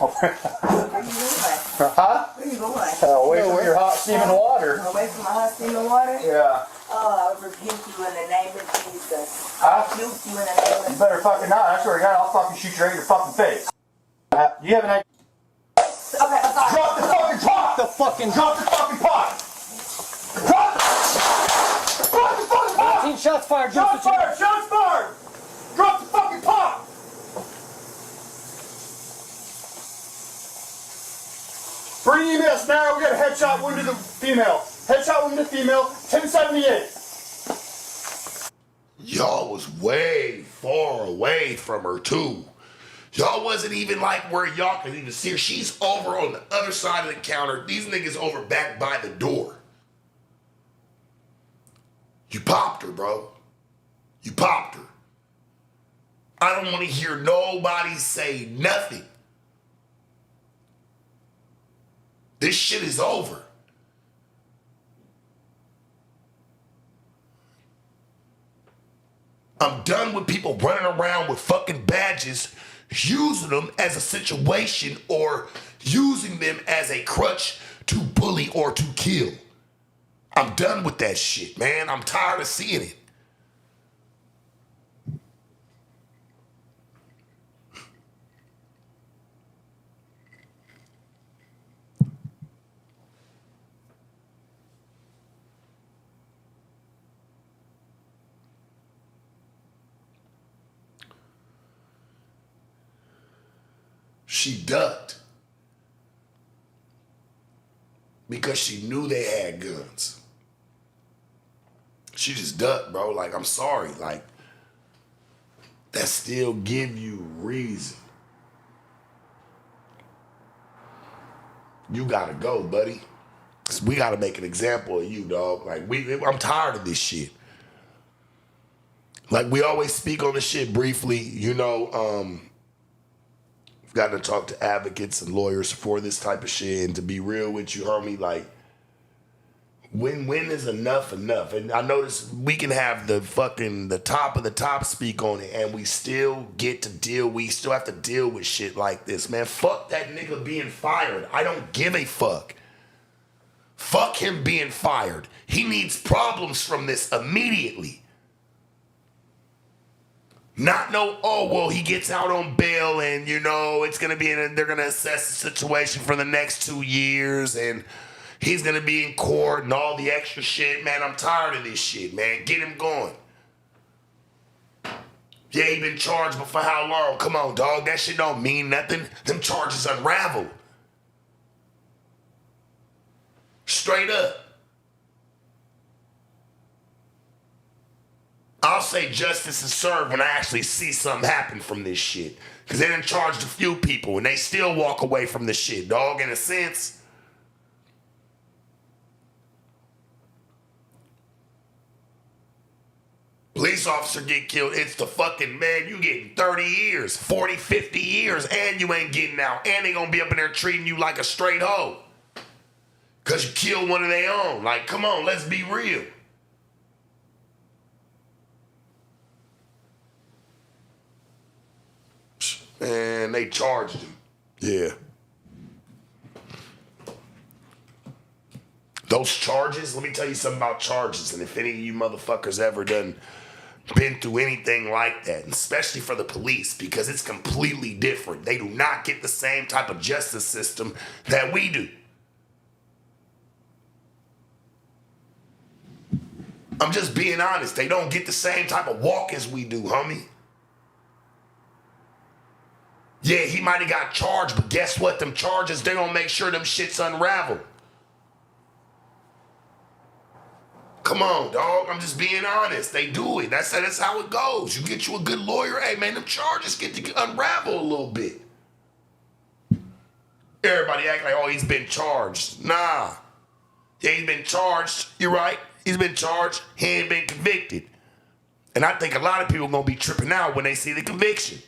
Okay. Where you going? Huh? Where you going? Away from your hot steaming water. Away from my hot steaming water? Yeah. Oh, I rebuke you in the name of Jesus. Huh? I rebuke you in the name You of better fucking not. I swear to God, I'll fucking shoot you right in your fucking face. Do you have an ID? Okay, I'm sorry. Drop the fucking pot! Drop the fucking pot! Drop the fucking pot! 19 shots fired. Shots fired! Shots fired! Drop the fucking pot! Bring EMS now. We got a headshot wound to the female. Headshot wounded female, 1078. Y'all was way far away from her too. Y'all wasn't even like where y'all could even see her. She's over on the other side of the counter. These niggas over back by the door. You popped her, bro. You popped her. I don't want to hear nobody say nothing. This shit is over. I'm done with people running around with fucking badges, using them as a situation or using them as a crutch to bully or to kill. I'm done with that shit, man. I'm tired of seeing it. She ducked because she knew they had guns. She just ducked, bro. Like, I'm sorry. Like, that still give you reason. You gotta go, buddy. 'Cause we gotta make an example of you, dog. Like, I'm tired of this shit. Like, we always speak on this shit briefly, you know, we've got to talk to advocates and lawyers for this type of shit. And to be real with you, homie, like, when is enough enough? And I notice we can have the top of the top speak on it, and we still we still have to deal with shit like this, man. Fuck that nigga being fired. I don't give a fuck. Fuck him being fired. He needs problems from this immediately. Not no, oh, well, he gets out on bail and, you know, it's going to be, they're going to assess the situation for the next 2 years and he's going to be in court and all the extra shit. Man, I'm tired of this shit, man. Get him going. Yeah, he been charged, but for how long? Come on, dog. That shit don't mean nothing. Them charges unravel. Straight up. I'll say justice is served when I actually see something happen from this shit. Because they done charged a few people and they still walk away from the shit, dog, in a sense. Police officer get killed, it's the fucking, man, you getting 30 years, 40, 50 years, and you ain't getting out. And they gonna be up in there treating you like a straight hoe. Because you killed one of their own. Like, come on, let's be real. And they charged him. Yeah. Those charges, let me tell you something about charges. And if any of you motherfuckers ever been through anything like that, and especially for the police, because it's completely different. They do not get the same type of justice system that we do. I'm just being honest. They don't get the same type of walk as we do, homie. Yeah, he might have got charged, but guess what? Them charges, they're going to make sure them shits unravel. Come on, dog. I'm just being honest. They do it. That's how it goes. You get you a good lawyer, hey, man, them charges get to unravel a little bit. Everybody act like, oh, he's been charged. Nah. Yeah, he's been charged. You're right. He's been charged. He ain't been convicted. And I think a lot of people are going to be tripping out when they see the conviction.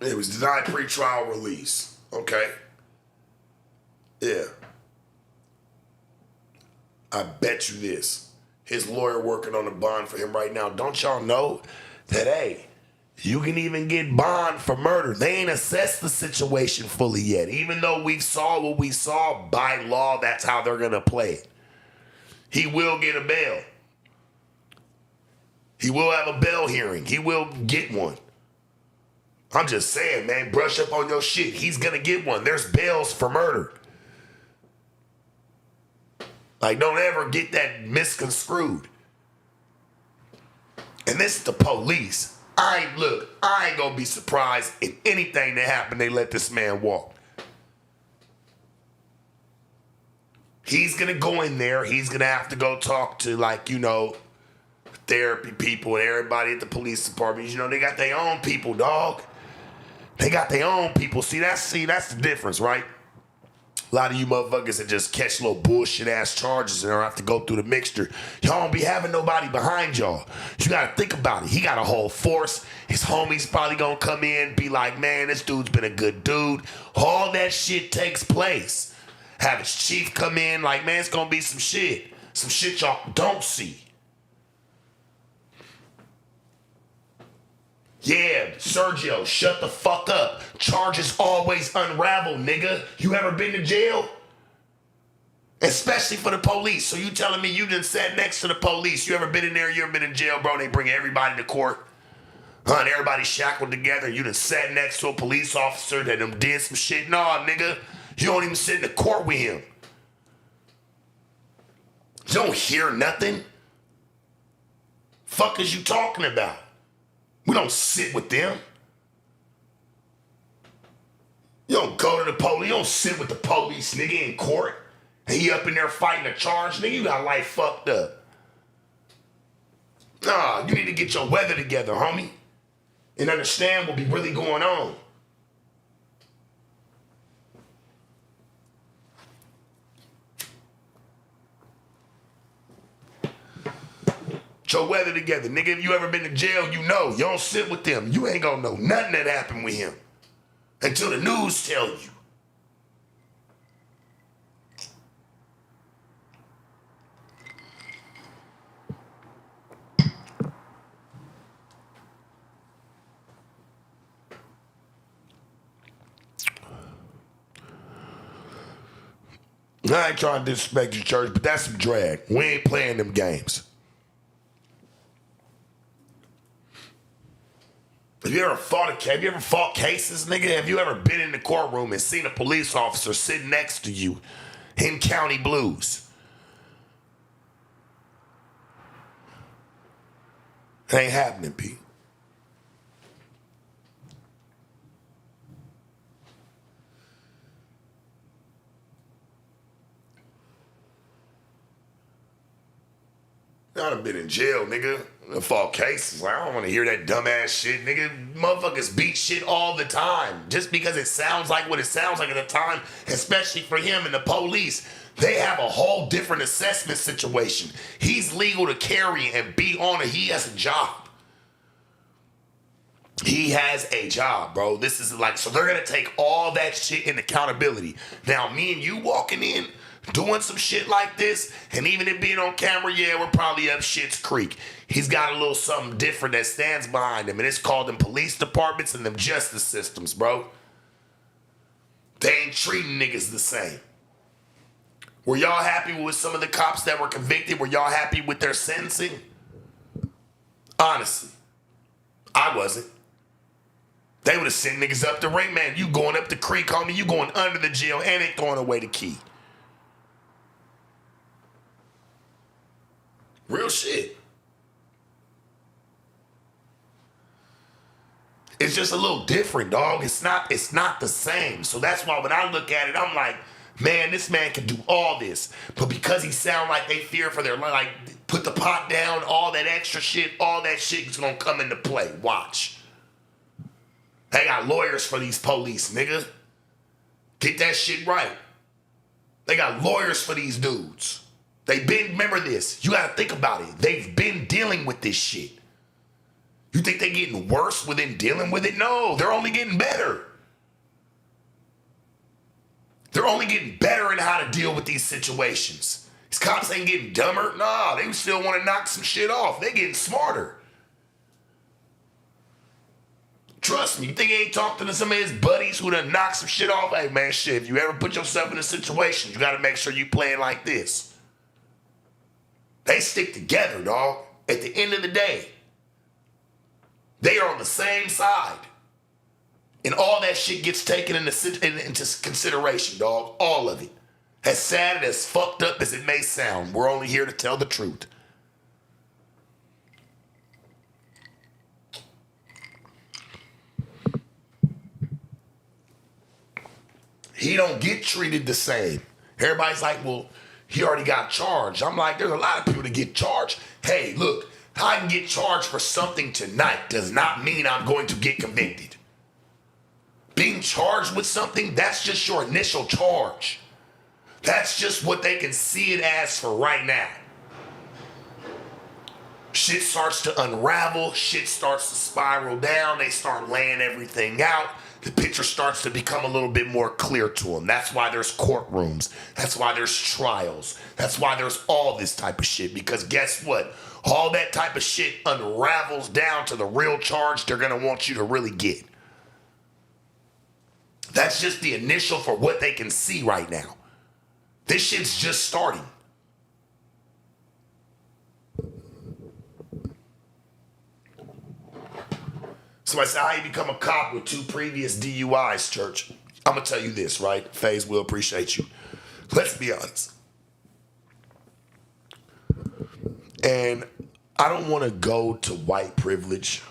It was denied pretrial release. Okay. Yeah. I bet you this. His lawyer working on a bond for him right now. Don't y'all know that, hey, You can even get bond for murder. They ain't assessed the situation fully yet. Even though we saw what we saw, by law, that's how they're going to play it. He will get a bail. He will have a bail hearing. He will get one. I'm just saying, man, brush up on your shit. He's going to get one. There's bails for murder. Like, don't ever get that misconstrued. And this is the police. I ain't gonna be surprised if anything that happened, they let this man walk. He's gonna go in there. He's gonna have to go talk to, like, you know, therapy people and everybody at the police department. You know, they got their own people, dog. They got their own people. See, that's the difference, right? A lot of you motherfuckers that just catch little bullshit ass charges and don't have to go through the mixture. Y'all don't be having nobody behind y'all. You gotta think about it. He got a whole force. His homies probably gonna come in, be like, man, this dude's been a good dude. All that shit takes place. Have his chief come in, like, man, it's gonna be some shit. Some shit y'all don't see. Yeah, Sergio, shut the fuck up. Charges always unravel, nigga. You ever been to jail? Especially for the police. So you telling me you done sat next to the police. You ever been in there? You ever been in jail, bro? They bring everybody to court. And everybody shackled together. You done sat next to a police officer that done did some shit. Nah, nigga. You don't even sit in the court with him. You don't hear nothing. Fuck is you talking about? We don't sit with them. You don't go to the police. You don't sit with the police, nigga, in court. And he up in there fighting a charge. Nigga, you got life fucked up. Nah, you need to get your weather together, homie. And understand what be really going on. Your weather together. Nigga, if you ever been to jail, you know. You don't sit with them. You ain't gonna know nothing that happened with him until the news tell you. I ain't trying to disrespect your church, but that's some drag. We ain't playing them games. Have you ever fought cases, nigga? Have you ever been in the courtroom and seen a police officer sitting next to you in county blues? It ain't happening, Pete. I done been in jail, nigga. I fought cases. Like, I don't want to hear that dumbass shit, nigga. Motherfuckers beat shit all the time. Just because it sounds like what it sounds like at the time, especially for him and the police. They have a whole different assessment situation. He's legal to carry and be on it. He has a job. He has a job, bro. This is like, so they're going to take all that shit in accountability. Now, me and you walking in, doing some shit like this, and even it being on camera, yeah, we're probably up shit's creek. He's got a little something different that stands behind him, and it's called them police departments and them justice systems, bro. They ain't treating niggas the same. Were y'all happy with some of the cops that were convicted? Were y'all happy with their sentencing? Honestly, I wasn't. They would have sent niggas up the ring, man. You going up the creek, homie. You going under the jail, and they throwing away the key. Real shit. It's just a little different, dog. It's not the same. So that's why when I look at it, I'm like, man, this man can do all this. But because he sound like they fear for their life, like, put the pot down, all that extra shit, all that shit is gonna come into play. Watch. They got lawyers for these police, nigga. Get that shit right. They got lawyers for these dudes. Remember this, you gotta think about it. They've been dealing with this shit. You think they're getting worse within dealing with it? No, they're only getting better. They're only getting better in how to deal with these situations. These cops ain't getting dumber. Nah, they still want to knock some shit off. They getting smarter. Trust me, you think he ain't talking to some of his buddies who done knocked some shit off? Hey, man, shit, if you ever put yourself in a situation, you got to make sure you playing like this. They stick together, dog. At the end of the day, they are on the same side. And all that shit gets taken into consideration, dog. All of it. As sad and as fucked up as it may sound, we're only here to tell the truth. He don't get treated the same. Everybody's like, well, he already got charged. I'm like, there's a lot of people that get charged. Hey, look, I can get charged for something tonight does not mean I'm going to get convicted. Being charged with something, that's just your initial charge. That's just what they can see it as for right now. Shit starts to unravel. Shit starts to spiral down. They start laying everything out. The picture starts to become a little bit more clear to them. That's why there's courtrooms. That's why there's trials. That's why there's all this type of shit. Because guess what? All that type of shit unravels down to the real charge they're going to want you to really get. That's just the initial for what they can see right now. This shit's just starting. Somebody said, how you become a cop with 2 previous DUIs, Church? I'm going to tell you this, right? FaZe will appreciate you. Let's be honest. And I don't want to go to white privilege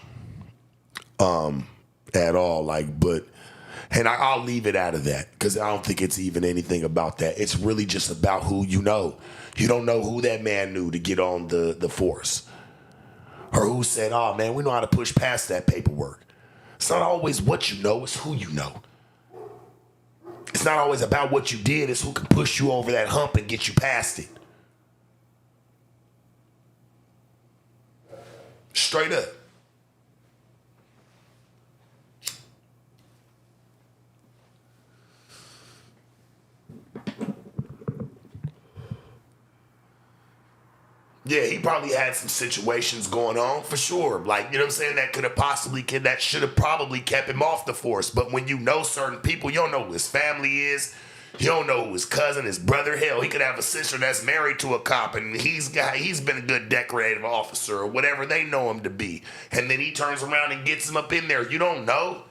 at all, and I'll leave it out of that because I don't think it's even anything about that. It's really just about who you know. You don't know who that man knew to get on the force. Or who said, oh, man, we know how to push past that paperwork. It's not always what you know, it's who you know. It's not always about what you did, it's who can push you over that hump and get you past it. Straight up. Yeah, he probably had some situations going on for sure. Like, you know what I'm saying? That should have probably kept him off the force. But when you know certain people, you don't know who his family is. You don't know who his cousin, his brother. Hell, he could have a sister that's married to a cop and he's been a good decorative officer or whatever they know him to be. And then he turns around and gets him up in there. You don't know.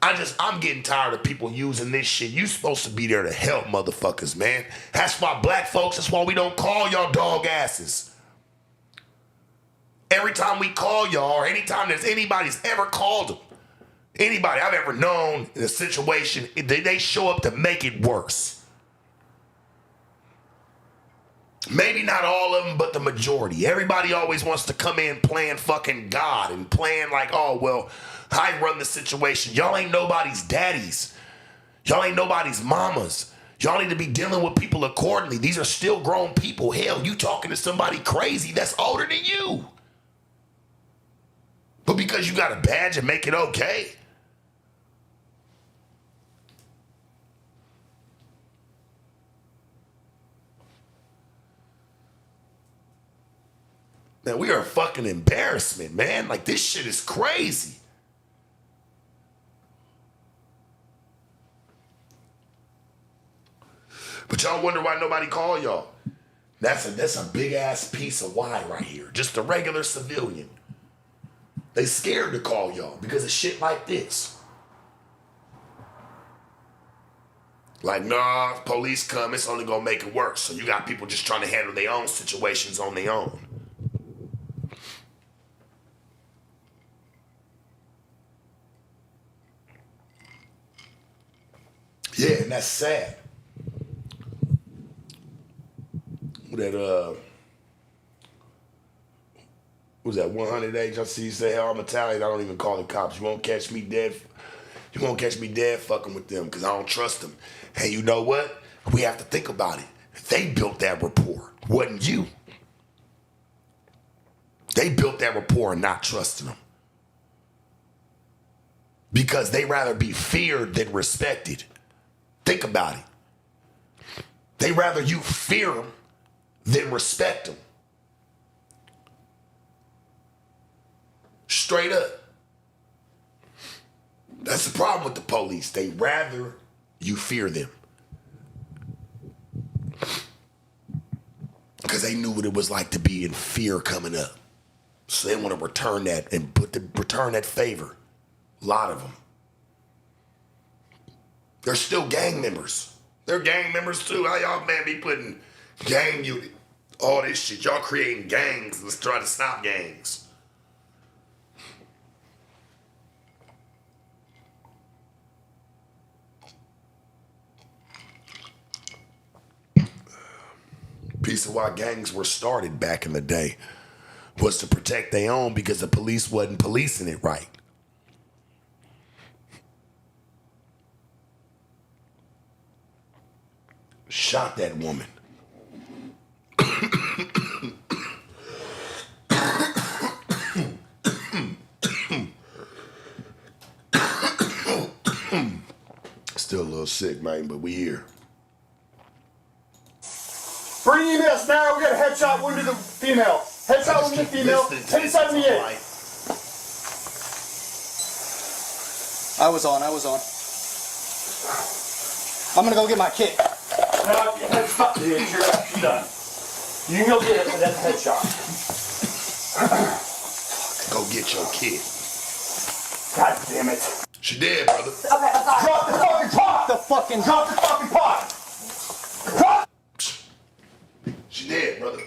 I'm getting tired of people using this shit. You supposed to be there to help motherfuckers, man. That's why black folks, that's why we don't call y'all dog asses. Every time we call y'all, or anytime there's anybody's ever called them, anybody I've ever known in a situation, they show up to make it worse. Maybe not all of them, but the majority. Everybody always wants to come in playing fucking God and playing like, oh, well, I run the situation. Y'all ain't nobody's daddies. Y'all ain't nobody's mamas. Y'all need to be dealing with people accordingly. These are still grown people. Hell, you talking to somebody crazy that's older than you. But because you got a badge and make it okay. Man, we are a fucking embarrassment, man. Like, this shit is crazy. But y'all wonder why nobody call y'all. That's a big ass piece of why right here. Just a regular civilian. They scared to call y'all because of shit like this. Like, nah, if police come, it's only gonna make it worse. So you got people just trying to handle their own situations on their own. Yeah, and that's sad. That was that 100 age? I see you say, hell, I'm Italian. I don't even call the cops. You won't catch me dead. You won't catch me dead fucking with them because I don't trust them. And you know what? We have to think about it. They built that rapport. Wasn't you. They built that rapport and not trusting them. Because they rather be feared than respected. Think about it. They rather you fear them than respect them. Straight up. police. They rather you fear them. Because they knew what it was like to be in fear coming up. So they want to return that and return that favor. A lot of them. They're still gang members. They're gang members too. How y'all, man, be putting gang unit, all this shit. Y'all creating gangs. Let's try to stop gangs. Piece of why gangs were started back in the day was to protect their own because the police wasn't policing it right. Shot that woman. Still a little sick, man, but we here. Bring emails now. We got a headshot wounded the female. Headshot wounded female. 1078. I was on. I'm gonna go get my kit. No, headshot, dude. You're done. You can go get it, but that's a headshot. Go get your kid. God damn it. She dead, brother. Okay, I'm sorry. Drop the fucking pot! Drop the fucking pot! Drop! She dead, brother.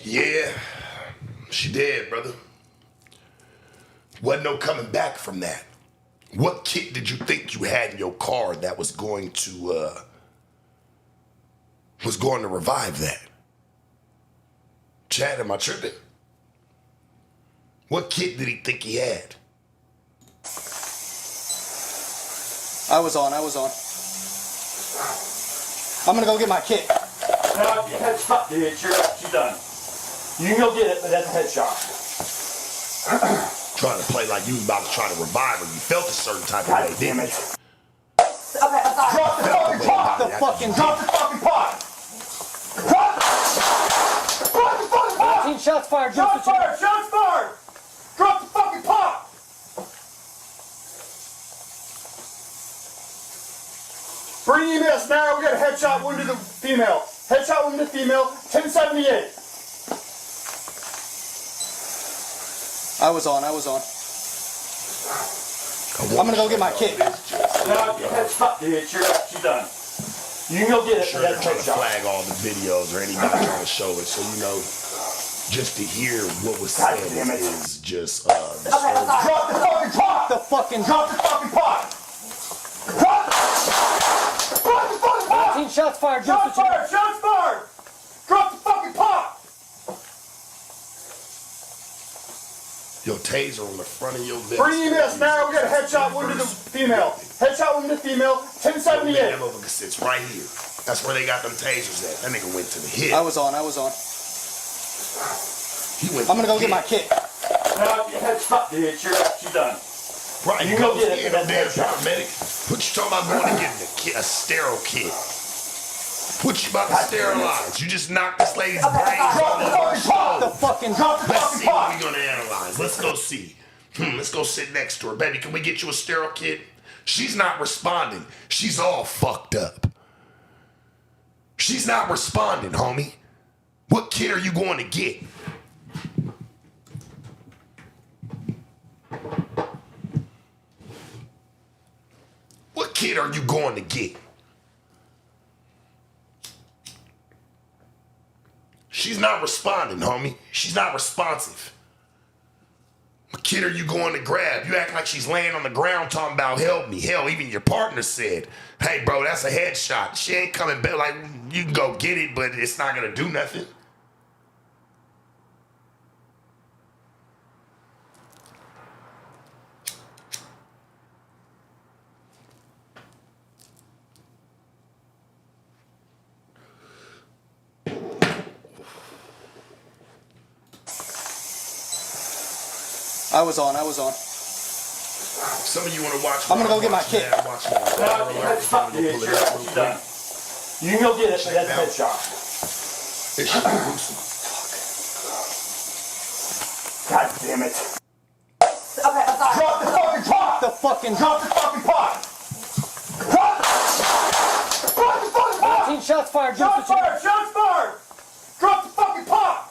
Yeah, she dead, brother. Wasn't no coming back from that. What kit did you think you had in your car that was going to revive that? Chad, am I tripping? What kit did he think he had? I was on. I'm gonna go get my kit. No, headshot, dude. She's done. You can go get it, but that's a headshot. Trying to play like you was about to try to revive her. You felt a certain type of way, Damn didn't it. you? Okay, I'm sorry. Drop the fucking pot! Drop the fucking pot! Drop the fucking pot! 19 shots fired. Shots fired! Drop the fucking pot! Bring emails now. We got a headshot wounded the female. 1078. I was on. I'm gonna go get my kit. No, headshot, dude. She's done. You can go get it. Sure, But they're that's a trying to headshot. flag all the videos or anybody trying to show it, so you know, just to hear what was said God damn it. is just Okay, I'm disturbing. sorry. Drop the fucking pot! The fucking Drop the fucking pot! Drop the fucking pot! 19 shots fired. Shots fired! Drop the taser on the front of your vest. Bring EMS now. We got a headshot wound to the female. Headshot wound to the female. 1078. That motherfucker sits right here. That's where they got them tasers at. That nigga went to the hip. I was on. He went I'm gonna go to the get my hip. kit. No, your head's fucked, dude. She's done. Right, You go get it, Yeah, but no damn that's headshot. paramedic. What you talking about going to get a sterile kit? What you about to sterilize? You just knocked this lady's brains Drop the fucking pot. The fucking Drop the Let's fucking see what pot. we're gonna analyze. Let's go see. Let's go sit next to her. Baby, can we get you a sterile kit? She's not responding. She's all fucked up. She's not responding, homie. What kit are you going to get? What kit are you going to get? She's not responding, homie. She's not responsive. What kid are you going to grab? You act like she's laying on the ground talking about help me. Hell, even your partner said, hey, bro, that's a headshot. She ain't coming back. Like, you can go get it, but it's not going to do nothing. I was on. Some of you want to watch. I'm gonna go get my kit. Watch No, your head's fucked, dude. She's done. You can go get it, but that's a headshot. It's gruesome. God damn it. Okay, I'm sorry. Drop the fucking pot. Drop the fucking pot. Drop the fucking pot. 19 shots fired. Shots fired. Shots fired. Drop the fucking pot.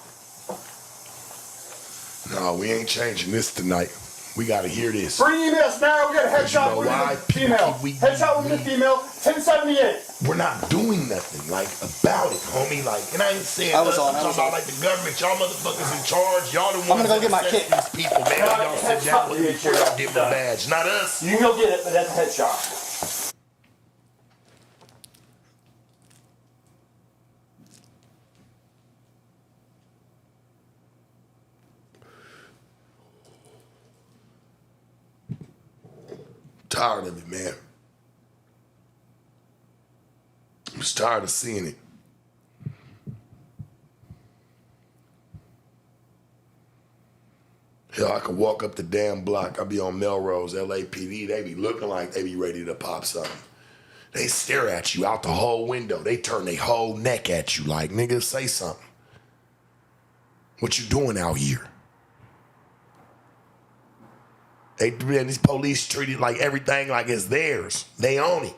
No, we ain't changing this tonight. We got to hear this. Bring EMS now. We got a headshot know wound why? to the female. Headshot wound to the female. 1078. We're not doing nothing like about it, homie. Like, and I ain't saying I was us. on, I'm I was talking about on. like the government. Y'all motherfuckers in charge. Y'all the ones gonna go get my that kit. set these people, man. No, Y'all your sit head's down fucked, with me dude. before y'all get my Done. badge. Not us. You can go get it, but that's a headshot. Tired of it, man. I'm just tired of seeing it. Hell, I could walk up the damn block. I be on Melrose, LAPD. They be looking like they be ready to pop something. They stare at you out the whole window. They turn their whole neck at you like, nigga, say something. What you doing out here? These police treat it like everything like it's theirs. They own it.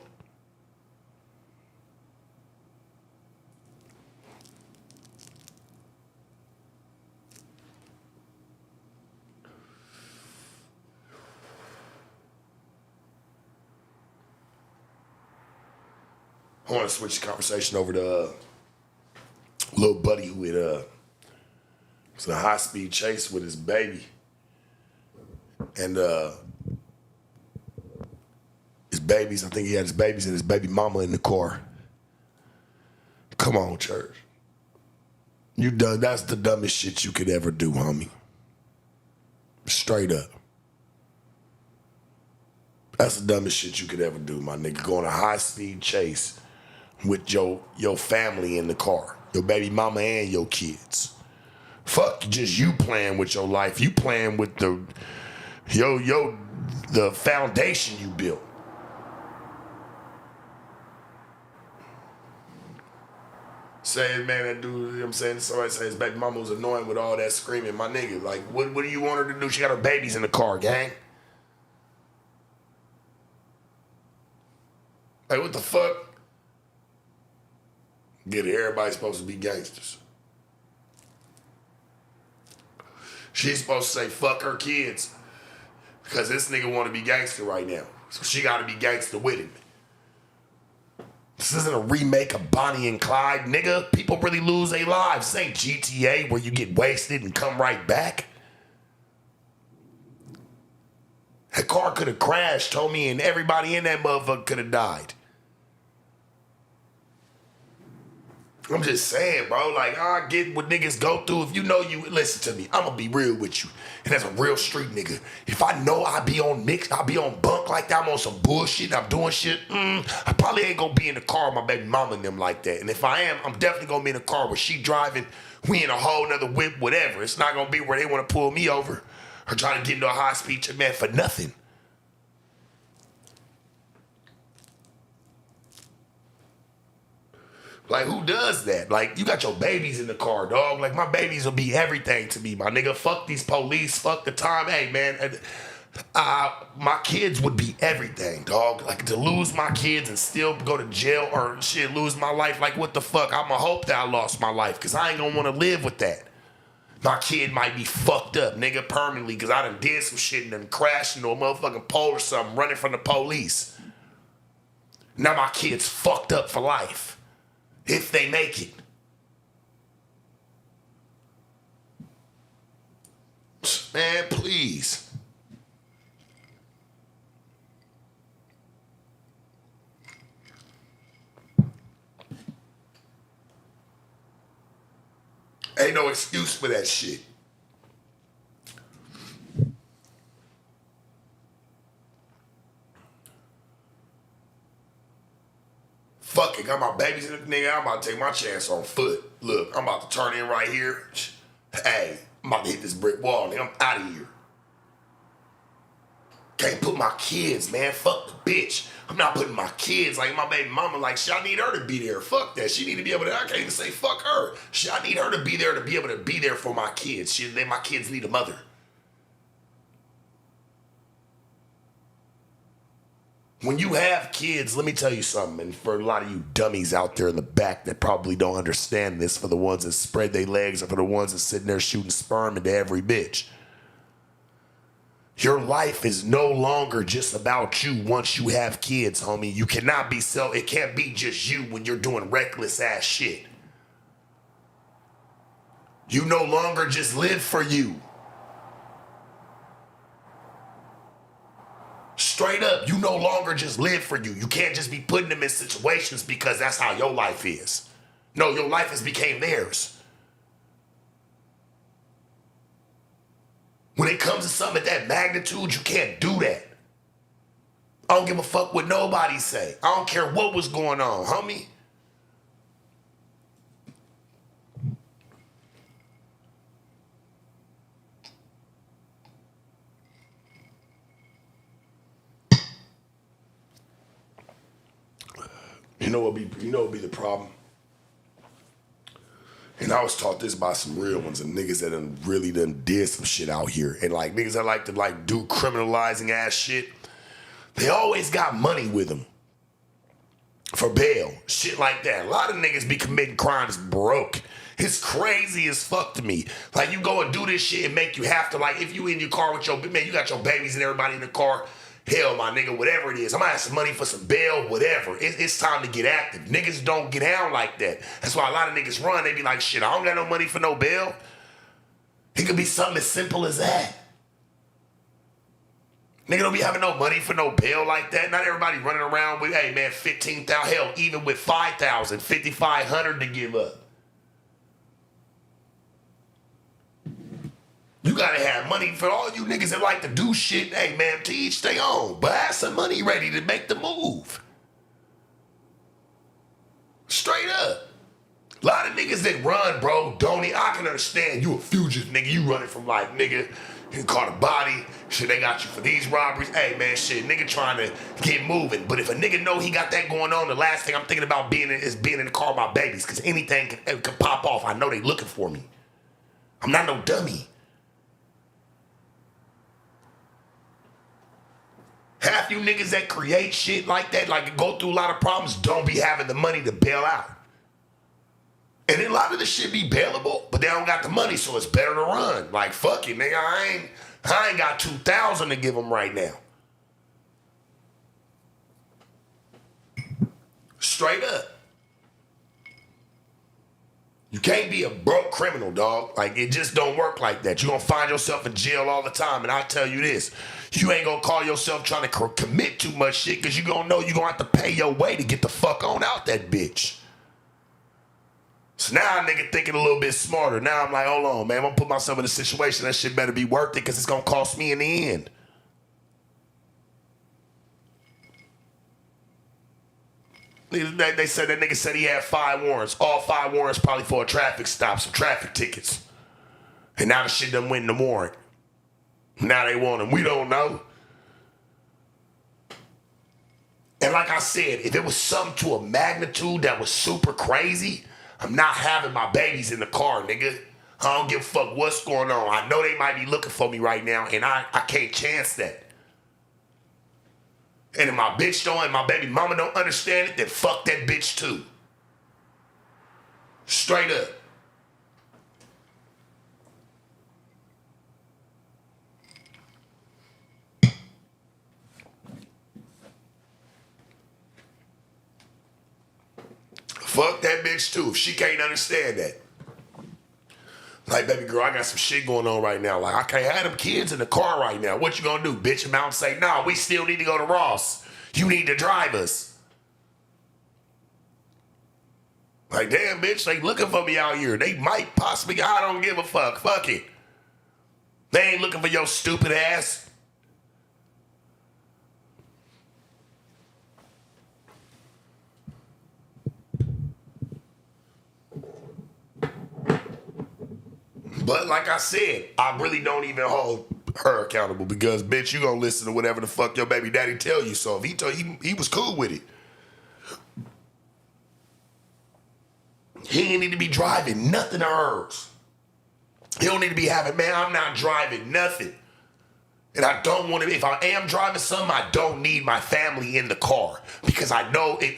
I want to switch the conversation over to little buddy who was a high-speed chase with his baby. And his babies, I think he had his babies and his baby mama in the car. Come on, church. You done, that's the dumbest shit you could ever do, homie. Straight up. That's the dumbest shit you could ever do, my nigga. Going a high-speed chase with your family in the car. Your baby mama and your kids. Fuck just you playing with your life. You playing with the foundation you built. Say, man, that dude, you know what I'm saying? Somebody say his baby mama was annoying with all that screaming. My nigga, like, what do you want her to do? She got her babies in the car, gang. Like, what the fuck? Get it, everybody's supposed to be gangsters. She's supposed to say, fuck her kids. Because this nigga want to be gangster right now. So she got to be gangster with him. This isn't a remake of Bonnie and Clyde, nigga. People really lose their lives. This ain't GTA where you get wasted and come right back. That car could have crashed, homie, and everybody in that motherfucker could have died. I'm just saying, bro. Like, I get what niggas go through. If you know you, listen to me. I'm gonna be real with you. And as a real street nigga, if I know I be on bunk like that, I'm on some bullshit, I'm doing shit, I probably ain't gonna be in the car with my baby mama and them like that. And if I am, I'm definitely gonna be in the car where she driving, we in a whole nother whip, whatever. It's not gonna be where they wanna pull me over or try to get into a high speed, man, for nothing. Like, who does that? Like, you got your babies in the car, dog. Like, my babies will be everything to me, my nigga. Fuck these police. Fuck the time. Hey, man, my kids would be everything, dog. Like, to lose my kids and still go to jail or shit, lose my life, like, what the fuck? I'ma hope that I lost my life because I ain't gonna want to live with that. My kid might be fucked up, nigga, permanently because I done did some shit and done crashed into a motherfucking pole or something running from the police. Now my kid's fucked up for life. If they make it. Man, please. Ain't no excuse for that shit. Fuck it, got my babies in the nigga. I'm about to take my chance on foot. Look, I'm about to turn in right here. Hey, I'm about to hit this brick wall, nigga. I'm out of here. Can't put my kids, man. Fuck the bitch. I'm not putting my kids, like my baby mama, like, shit, I need her to be there. Fuck that. She need to be able to, I can't even say fuck her. Shit, I need her to be there to be able to be there for my kids. Shit, then my kids need a mother. When you have kids, let me tell you something, and for a lot of you dummies out there in the back that probably don't understand this, for the ones that spread their legs or for the ones that sitting there shooting sperm into every bitch. Your life is no longer just about you once you have kids, homie. You cannot be it can't be just you when you're doing reckless ass shit. You no longer just live for you. Straight up, you no longer just live for you. You can't just be putting them in situations because that's how your life is. No, your life has became theirs. When it comes to something at that magnitude, you can't do that. I don't give a fuck what nobody say. I don't care what was going on, homie. You know what be the problem? And I was taught this by some real ones and niggas that really did some shit out here. And like niggas that like to like do criminalizing ass shit, they always got money with them for bail, shit like that. A lot of niggas be committing crimes broke. It's crazy as fuck to me. Like you go and do this shit and make you have to, like if you in your car with your, man, you got your babies and everybody in the car, hell, my nigga, whatever it is, I'm gonna have some money for some bail, whatever. It's time to get active. Niggas don't get down like that. That's why a lot of niggas run. They be like, shit, I don't got no money for no bail. It could be something as simple as that. Nigga don't be having no money for no bail like that. Not everybody running around with, hey man, 15,000, hell, even with 5,000, 5,500 to give up. You gotta have money for all you niggas that like to do shit. Hey man, to each their own. But have some money ready to make the move. Straight up. A lot of niggas that run, bro, don't I can understand you a fugitive, nigga. You running from like, nigga, you caught a body. Shit, they got you for these robberies. Hey man, shit, nigga trying to get moving. But if a nigga know he got that going on, the last thing I'm thinking about is being in the car with my babies. Cause anything can pop off. I know they looking for me. I'm not no dummy. Half you niggas that create shit like that, like go through a lot of problems, don't be having the money to bail out. And then a lot of this shit be bailable, but they don't got the money, so it's better to run. Like, fuck it, nigga, I ain't got 2,000 to give them right now. Straight up. You can't be a broke criminal, dog. Like, it just don't work like that. You're gonna find yourself in jail all the time, and I tell you this, you ain't gonna call yourself trying to commit too much shit because you gonna know you're gonna have to pay your way to get the fuck on out that bitch. So now a nigga thinking a little bit smarter. Now I'm like, hold on, man. I'm gonna put myself in a situation that shit better be worth it because it's gonna cost me in the end. They said that nigga said he had 5 warrants. All 5 warrants probably for a traffic stop, some traffic tickets. And now the shit done went in the warrant. Now they want him. We don't know. And like I said, if it was something to a magnitude that was super crazy, I'm not having my babies in the car, nigga. I don't give a fuck what's going on. I know they might be looking for me right now, and I can't chance that. And if my bitch don't and my baby mama don't understand it, then fuck that bitch too. Straight up. Fuck that bitch too if she can't understand that. Like, baby girl, I got some shit going on right now. Like, I can't have them kids in the car right now. What you gonna do? Bitch them out and say, nah, we still need to go to Ross. You need to drive us. Like, damn, bitch, they looking for me out here. They might possibly, I don't give a fuck. Fuck it. They ain't looking for your stupid ass. But like I said, I really don't even hold her accountable because, bitch, you gonna listen to whatever the fuck your baby daddy tell you. So if he told he was cool with it. He ain't need to be driving nothing of hers. He don't need to be having, man, I'm not driving nothing. And I don't want to, if I am driving something, I don't need my family in the car because I know it.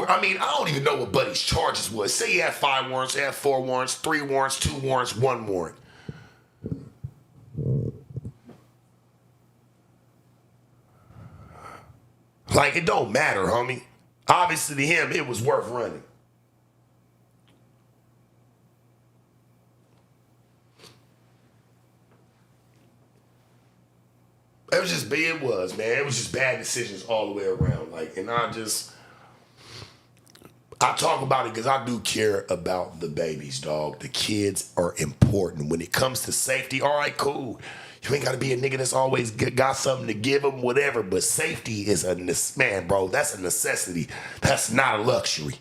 I mean, I don't even know what Buddy's charges was. Say he had 5 warrants, he had 4 warrants, 3 warrants, 2 warrants, 1 warrant. Like, it don't matter, homie. Obviously, to him, it was worth running. It was just, it was, man. It was just bad decisions all the way around. Like, and I talk about it because I do care about the babies, dog. The kids are important. When it comes to safety, all right, cool. You ain't got to be a nigga that's always got something to give them, whatever. But safety is man, bro, that's a necessity. That's not a luxury.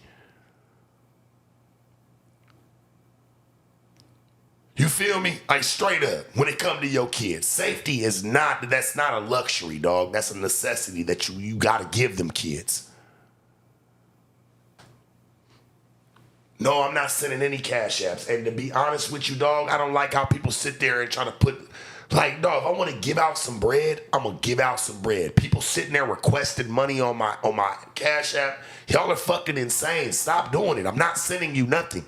You feel me? Like, straight up, when it come to your kids, safety is that's not a luxury, dog. That's a necessity that you got to give them kids. No, I'm not sending any cash apps. And to be honest with you, dog, I don't like how people sit there and try to put, like, dog, if I want to give out some bread, I'm going to give out some bread. People sitting there requesting money on my cash app, y'all are fucking insane. Stop doing it. I'm not sending you nothing.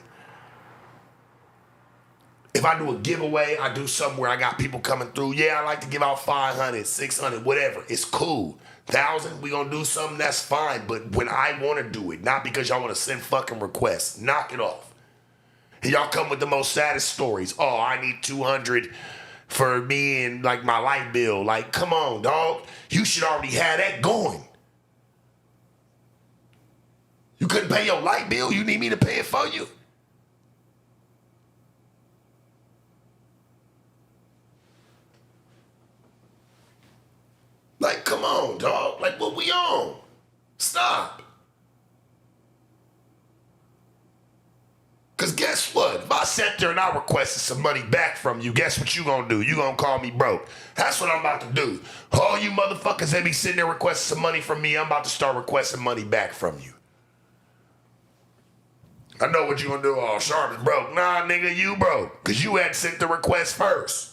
If I do a giveaway, I do something where I got people coming through. Yeah, I like to give out 500, 600, whatever. It's cool. 1,000, we gonna do something, that's fine. But when I want to do it, not because y'all want to send fucking requests, knock it off. And y'all come with the most saddest stories. Oh, I need 200 for me and like my light bill. Like, come on, dog. You should already have that going. You couldn't pay your light bill? You need me to pay it for you? Like, come on, dog. Like, what we on? Stop. Because guess what? If I sat there and I requested some money back from you, guess what you gonna do? You gonna call me broke. That's what I'm about to do. All you motherfuckers that be sitting there requesting some money from me, I'm about to start requesting money back from you. I know what you gonna do. Oh, Sharp is broke. Nah, nigga, you broke. Because you had sent the request first.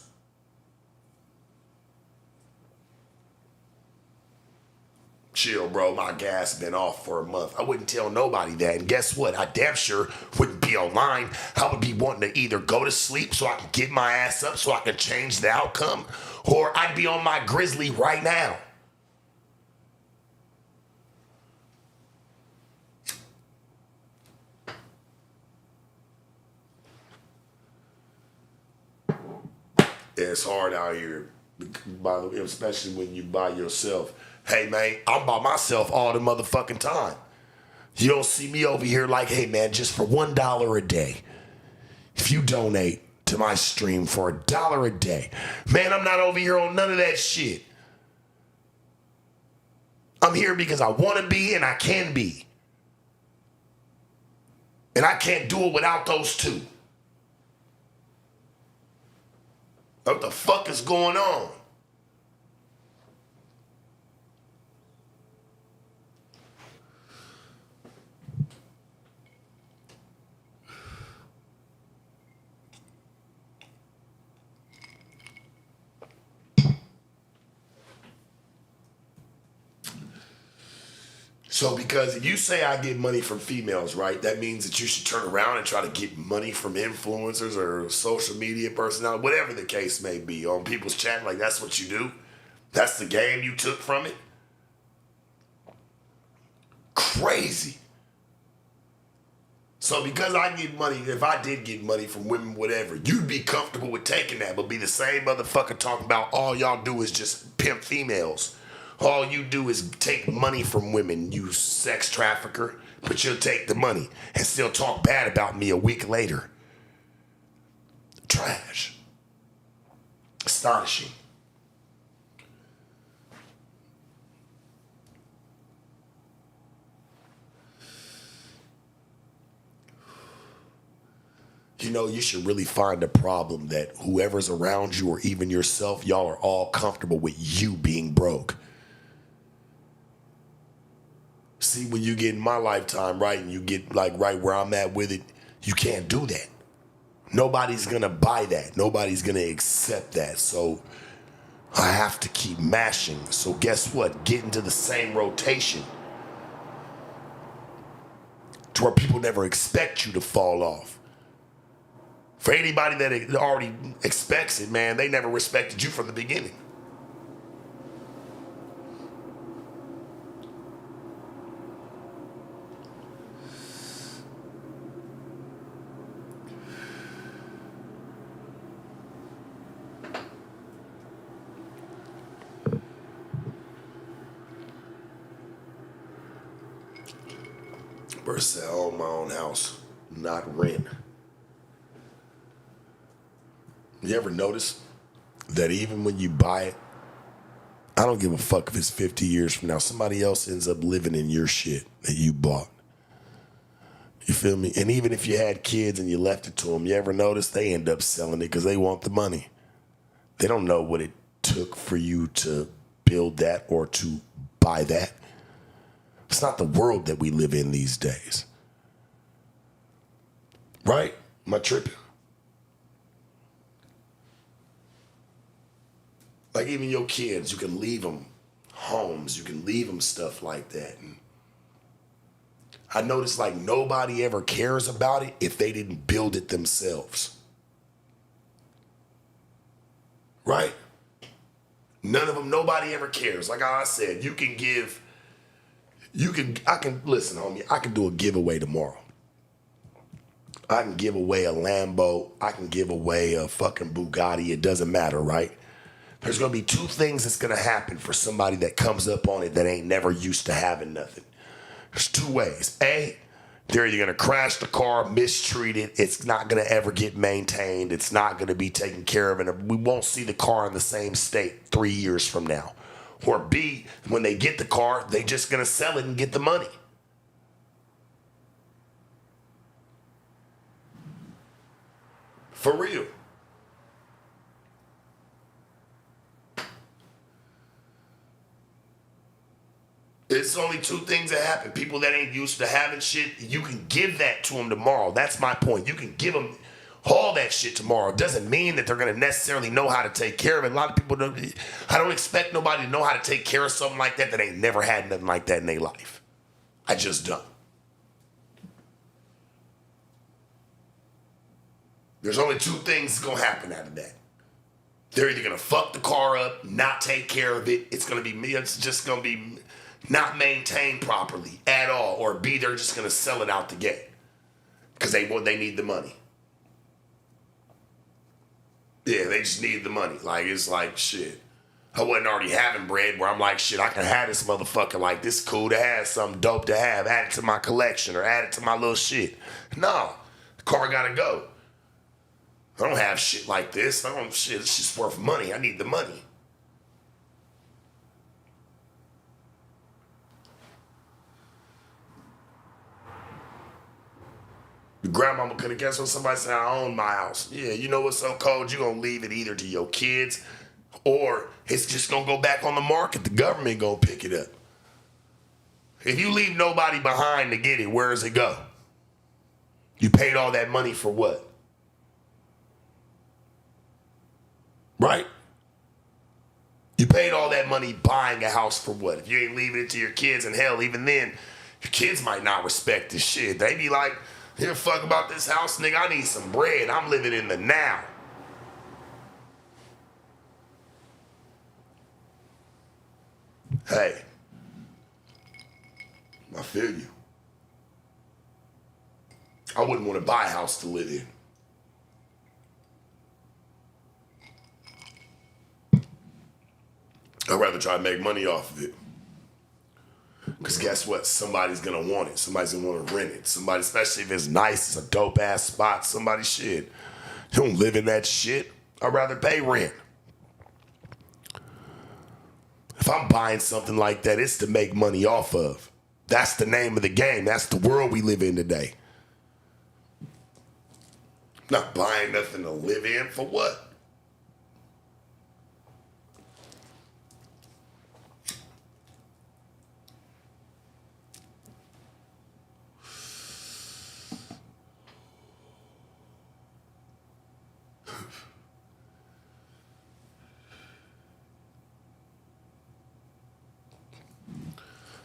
Chill, bro. My gas been off for a month. I wouldn't tell nobody that. And guess what? I damn sure wouldn't be online. I would be wanting to either go to sleep so I can get my ass up so I can change the outcome, or I'd be on my grizzly right now. It's hard out here, especially when you by yourself. Hey, man, I'm by myself all the motherfucking time. You don't see me over here like, hey man, just for $1 a day, if you donate to my stream for $1 a day, man, I'm not over here on none of that shit. I'm here because I want to be and I can be. And I can't do it without those two. What the fuck is going on? So because if you say I get money from females, right, that means that you should turn around and try to get money from influencers or social media personality, whatever the case may be, on people's chat. Like, that's what you do? That's the game you took from it? Crazy. So because I get money, if I did get money from women, whatever, you'd be comfortable with taking that, but be the same motherfucker talking about all y'all do is just pimp females. All you do is take money from women, you sex trafficker, but you'll take the money and still talk bad about me a week later. Trash. Astonishing. You know, you should really find a problem that whoever's around you or even yourself, y'all are all comfortable with you being broke. See, when you get in my lifetime, right, and you get like right where I'm at with it, you can't do that. Nobody's gonna buy that. Nobody's gonna accept that. So I have to keep mashing. So guess what? Get into the same rotation to where people never expect you to fall off. For anybody that already expects it, man, they never respected you from the beginning. Versus I own my own house, not rent. You ever notice that even when you buy it, I don't give a fuck if it's 50 years from now, somebody else ends up living in your shit that you bought. You feel me? And even if you had kids and you left it to them, you ever notice they end up selling it because they want the money. They don't know what it took for you to build that or to buy that. It's not the world that we live in these days. Right? Am I tripping? Like even your kids, you can leave them homes, you can leave them stuff like that. And I noticed like nobody ever cares about it if they didn't build it themselves. Right? None of them, nobody ever cares. Like I said, listen, homie, I can do a giveaway tomorrow. I can give away a Lambo. I can give away a fucking Bugatti. It doesn't matter, right? There's going to be two things that's going to happen for somebody that comes up on it that ain't never used to having nothing. There's two ways. A, they're either going to crash the car, mistreat it. It's not going to ever get maintained. It's not going to be taken care of. And we won't see the car in the same state 3 years from now. Or B, when they get the car, they just going to sell it and get the money. For real. It's only two things that happen. People that ain't used to having shit, you can give that to them tomorrow. That's my point. You can give them all that shit tomorrow. It doesn't mean that they're going to necessarily know how to take care of it. A lot of people don't. I don't expect nobody to know how to take care of something like that ain't never had nothing like that in their life. I just don't. There's only two things that's going to happen out of that. They're either going to fuck the car up, not take care of it. It's going to be me. It's just going to be not maintained properly at all. Or B, they're just going to sell it out the gate because they need the money. Yeah, they just need the money. Like, it's like, shit. I wasn't already having bread where I'm like, shit, I can have this motherfucker. Like, this cool to have, something dope to have. Add it to my collection or add it to my little shit. No, the car gotta go. I don't have shit like this. Shit, it's just worth money. I need the money. The grandmama could have guessed when somebody said, I own my house. Yeah, you know what's so cold? You're going to leave it either to your kids or it's just going to go back on the market. The government going to pick it up. If you leave nobody behind to get it, where does it go? You paid all that money for what? Right? You paid all that money buying a house for what? If you ain't leaving it to your kids, and hell, even then, your kids might not respect this shit. They be like, here, fuck about this house, nigga. I need some bread. I'm living in the now. Hey, I feel you. I wouldn't want to buy a house to live in. I'd rather try to make money off of it. Because guess what? Somebody's going to want it. Somebody's going to want to rent it. Somebody, especially if it's nice, it's a dope-ass spot. Somebody, shit, you don't live in that shit. I'd rather pay rent. If I'm buying something like that, it's to make money off of. That's the name of the game. That's the world we live in today. Not buying nothing to live in for what?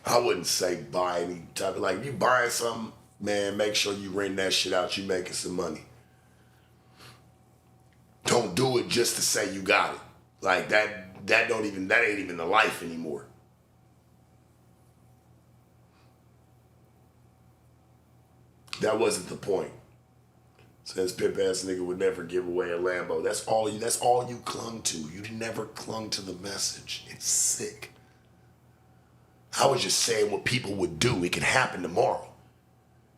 I wouldn't say buy any type of, like, you buying something, man, make sure you rent that shit out, you making some money. Don't do it just to say you got it. Like, that ain't even the life anymore. That wasn't the point. Says pimp ass nigga would never give away a Lambo. That's all you clung to. You never clung to the message. It's sick. I was just saying what people would do. It could happen tomorrow.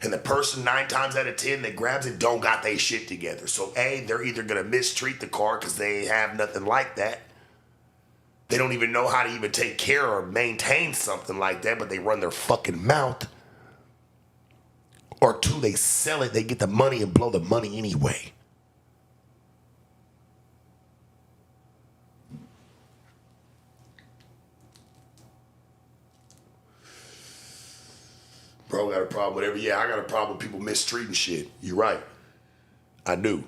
And the person 9 times out of 10 that grabs it don't got their shit together. So A, they're either going to mistreat the car because they have nothing like that. They don't even know how to even take care or maintain something like that, but they run their fucking mouth. Or 2, they sell it, they get the money and blow the money anyway. Bro got a problem with every, yeah, I got a problem with people mistreating shit. You're right. I do.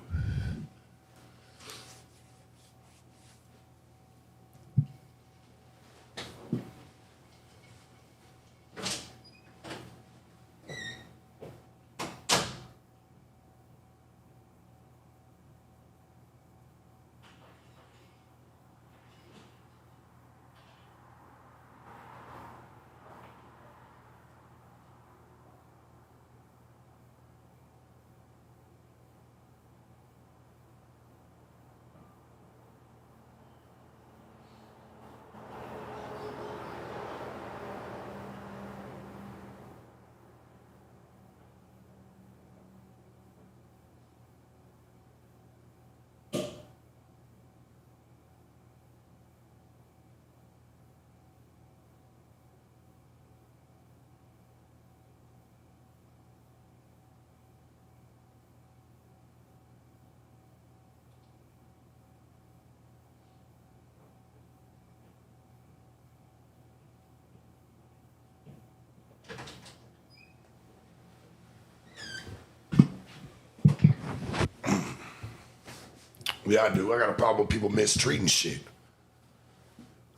Yeah, I do. I got a problem with people mistreating shit.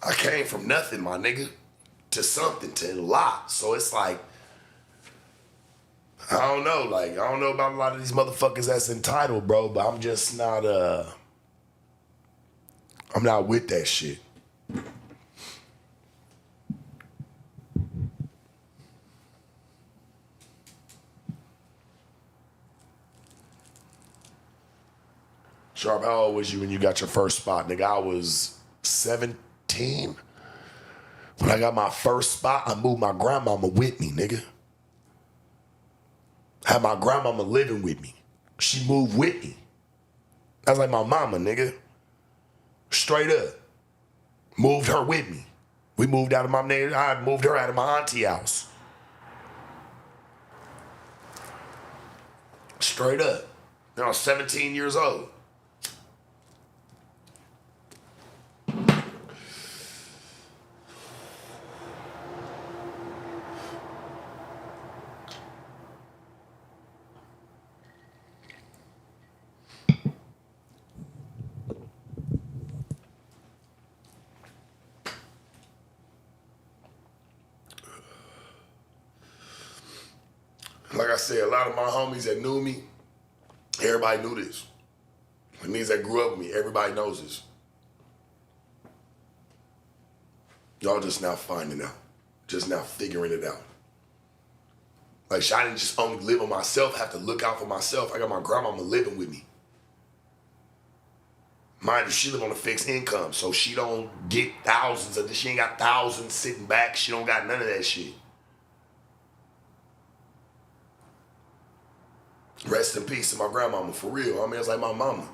I came from nothing, my nigga, to something, to a lot. So it's like, I don't know. Like, I don't know about a lot of these motherfuckers that's entitled, bro, but I'm just not, I'm not with that shit. Sharp, how old was you when you got your first spot? Nigga, I was 17 13, when I got my first spot, I moved my grandmama with me, nigga. Had my grandmama living with me. She moved with me. That's like my mama, nigga. Straight up. Moved her with me. We moved out of my neighborhood. I moved her out of my auntie house. Straight up. I was 17 years old. Like I said, a lot of my homies that knew me, everybody knew this. The niggas that grew up with me, everybody knows this. Y'all just now finding out. Just now figuring it out. Like, I didn't just only live on myself, have to look out for myself. I got my grandmama living with me. Mind you, she live on a fixed income, so she don't get thousands of this. She ain't got thousands sitting back. She don't got none of that shit. Rest in peace to my grandmama, for real. I mean, it's like my mama.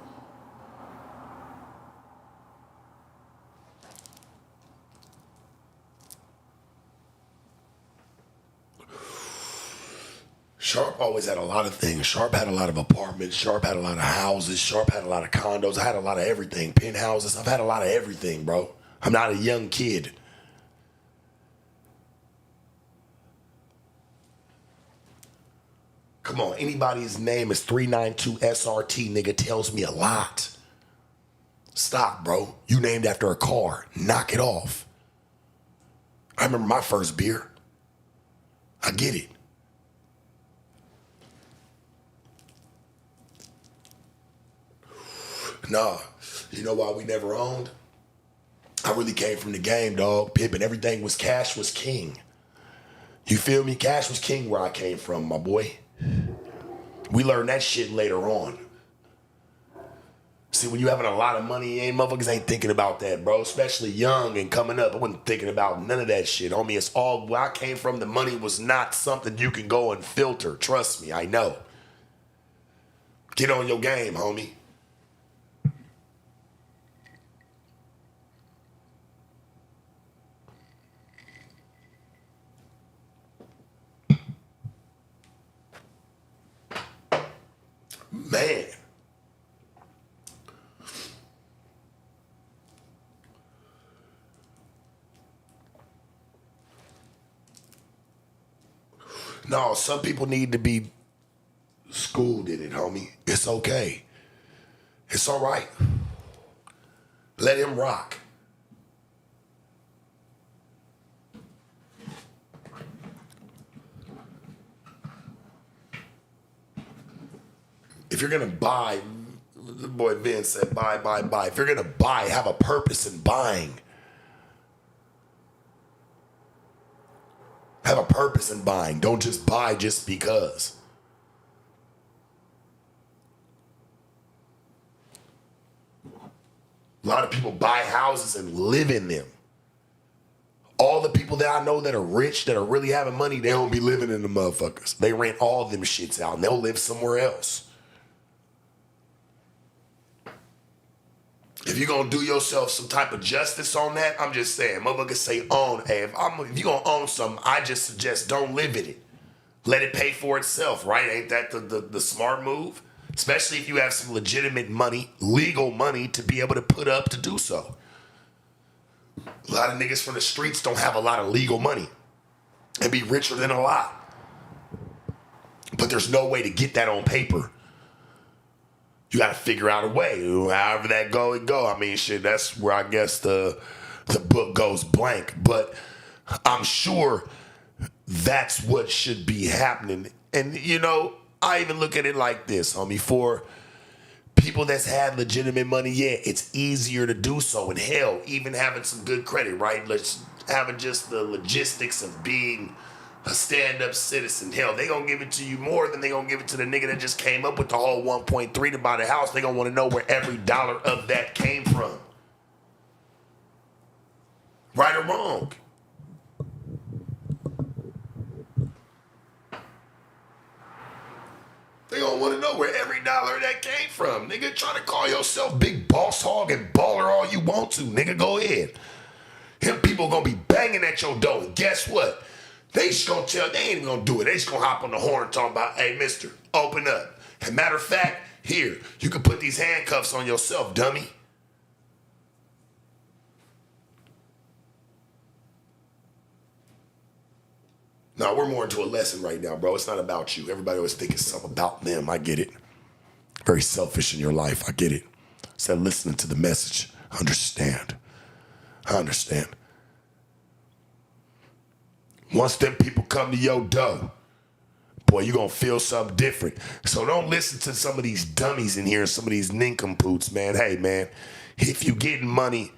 Sharp always had a lot of things. Sharp had a lot of apartments. Sharp had a lot of houses. Sharp had a lot of condos. I had a lot of everything. Penthouses. I've had a lot of everything, bro. I'm not a young kid. Come on, anybody's name is 392 SRT, nigga, tells me a lot. Stop, bro. You named after a car. Knock it off. I remember my first beer. I get it. Nah, you know why we never owned? I really came from the game, dog. Pimping, everything was cash was king. You feel me? Cash was king where I came from, my boy. We learned that shit later on. See, when you having a lot of money, motherfuckers ain't thinking about that, bro. Especially young and coming up. I wasn't thinking about none of that shit. Homie, it's all where I came from. The money was not something you can go and filter. Trust me, I know. Get on your game, homie. Man. No, some people need to be schooled in it, homie. It's okay. It's all right. Let him rock. If you're gonna buy, the boy Vince said buy. If you're gonna buy, have a purpose in buying. Have a purpose in buying. Don't just buy just because. A lot of people buy houses and live in them. All the people that I know that are rich, that are really having money, they don't be living in the motherfuckers. They rent all them shits out and they'll live somewhere else. If you're gonna do yourself some type of justice on that, I'm just saying, motherfuckers say own. Hey, if you're gonna own something, I just suggest don't live in it. Let it pay for itself, right? Ain't that the smart move? Especially if you have some legitimate money, legal money to be able to put up to do so. A lot of niggas from the streets don't have a lot of legal money and be richer than a lot. But there's no way to get that on paper. You got to figure out a way. However that go, it go. I mean, shit, that's where I guess the book goes blank. But I'm sure that's what should be happening. And, you know, I even look at it like this, homie. For people that's had legitimate money, yeah, it's easier to do so. And hell, even having some good credit, right? Having just the logistics of being a stand-up citizen. Hell, they gonna give it to you more than they gonna give it to the nigga that just came up with the whole 1.3 to buy the house. They gonna want to know where every dollar of that came from. Right or wrong. They don't want to know where every dollar that came from. Nigga, try to call yourself big boss hog and baller all you want to. Nigga, go ahead. Them people gonna be banging at your door. And guess what? They just gonna tell, they ain't even gonna do it. They just gonna hop on the horn and talk about, hey, mister, open up. And matter of fact, here, you can put these handcuffs on yourself, dummy. No, we're more into a lesson right now, bro. It's not about you. Everybody always thinks it's something about them. I get it. Very selfish in your life. I get it. Instead of listening to the message, I understand. Once them people come to your door, boy, you're going to feel something different. So don't listen to some of these dummies in here, some of these nincompoops, man. Hey, man, if you getting money,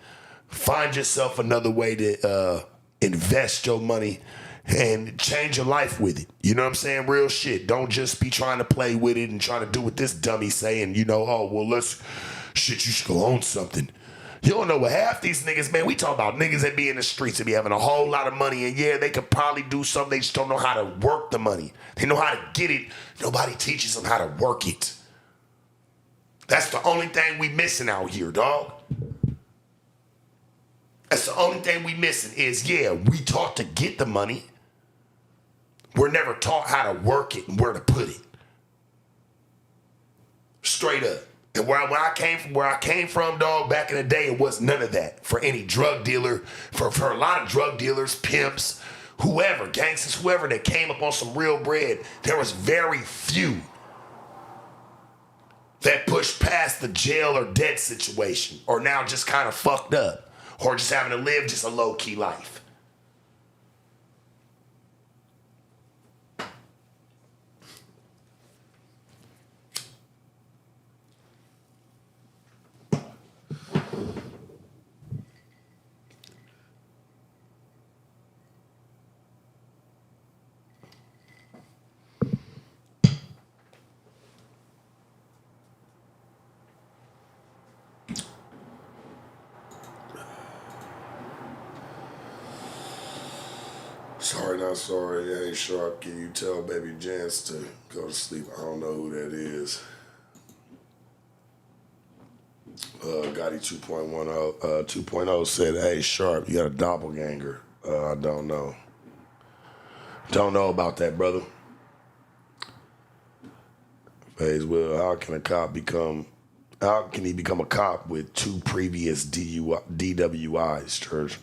find yourself another way to invest your money and change your life with it. You know what I'm saying? Real shit. Don't just be trying to play with it and trying to do what this dummy saying, oh, well, shit, you should go own something. You don't know what half these niggas, man, we talk about niggas that be in the streets and be having a whole lot of money, and yeah, they could probably do something, they just don't know how to work the money. They know how to get it. Nobody teaches them how to work it. That's the only thing we missing out here, dog. That's the only thing we missing is, yeah, we taught to get the money. We're never taught how to work it and where to put it. Straight up. And where I came from, dog, back in the day, it was none of that. For any drug dealer, for a lot of drug dealers, pimps, whoever, gangsters, whoever that came up on some real bread, there was very few that pushed past the jail or debt situation, or now just kind of fucked up, or just having to live just a low-key life. Sorry, not sorry. I ain't sharp. Can you tell baby Jance to go to sleep? I don't know who that is. Gotti 2.0 said, hey, Sharp, you got a doppelganger. I don't know. Don't know about that, brother. Phase Will, how can he become a cop with 2 previous DWIs, Church?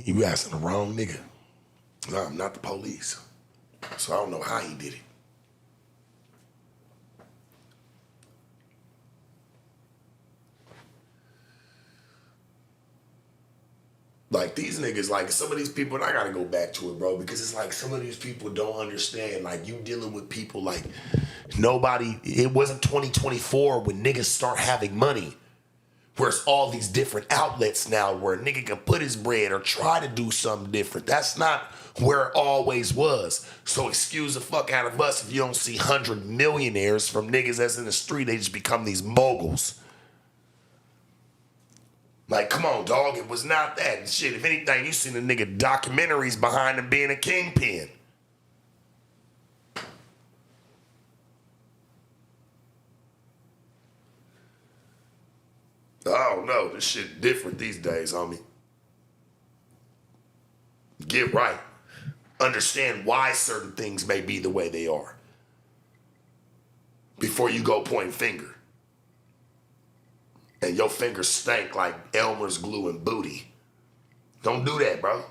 You asking the wrong nigga. No, I'm not the police. So I don't know how he did it. Like these niggas, like some of these people, and I gotta go back to it, bro, because it's like some of these people don't understand. Like you dealing with people like nobody, it wasn't 2024 when niggas start having money. Where's all these different outlets now where a nigga can put his bread or try to do something different. That's not where it always was. So excuse the fuck out of us if you don't see 100 millionaires from niggas that's in the street. They just become these moguls. Like, come on, dog. It was not that. Shit, if anything, you seen the nigga documentaries behind him being a kingpin. I don't know. This shit different these days, homie. Get right. Understand why certain things may be the way they are. Before you go point finger. And your fingers stank like Elmer's glue and booty. Don't do that, bro.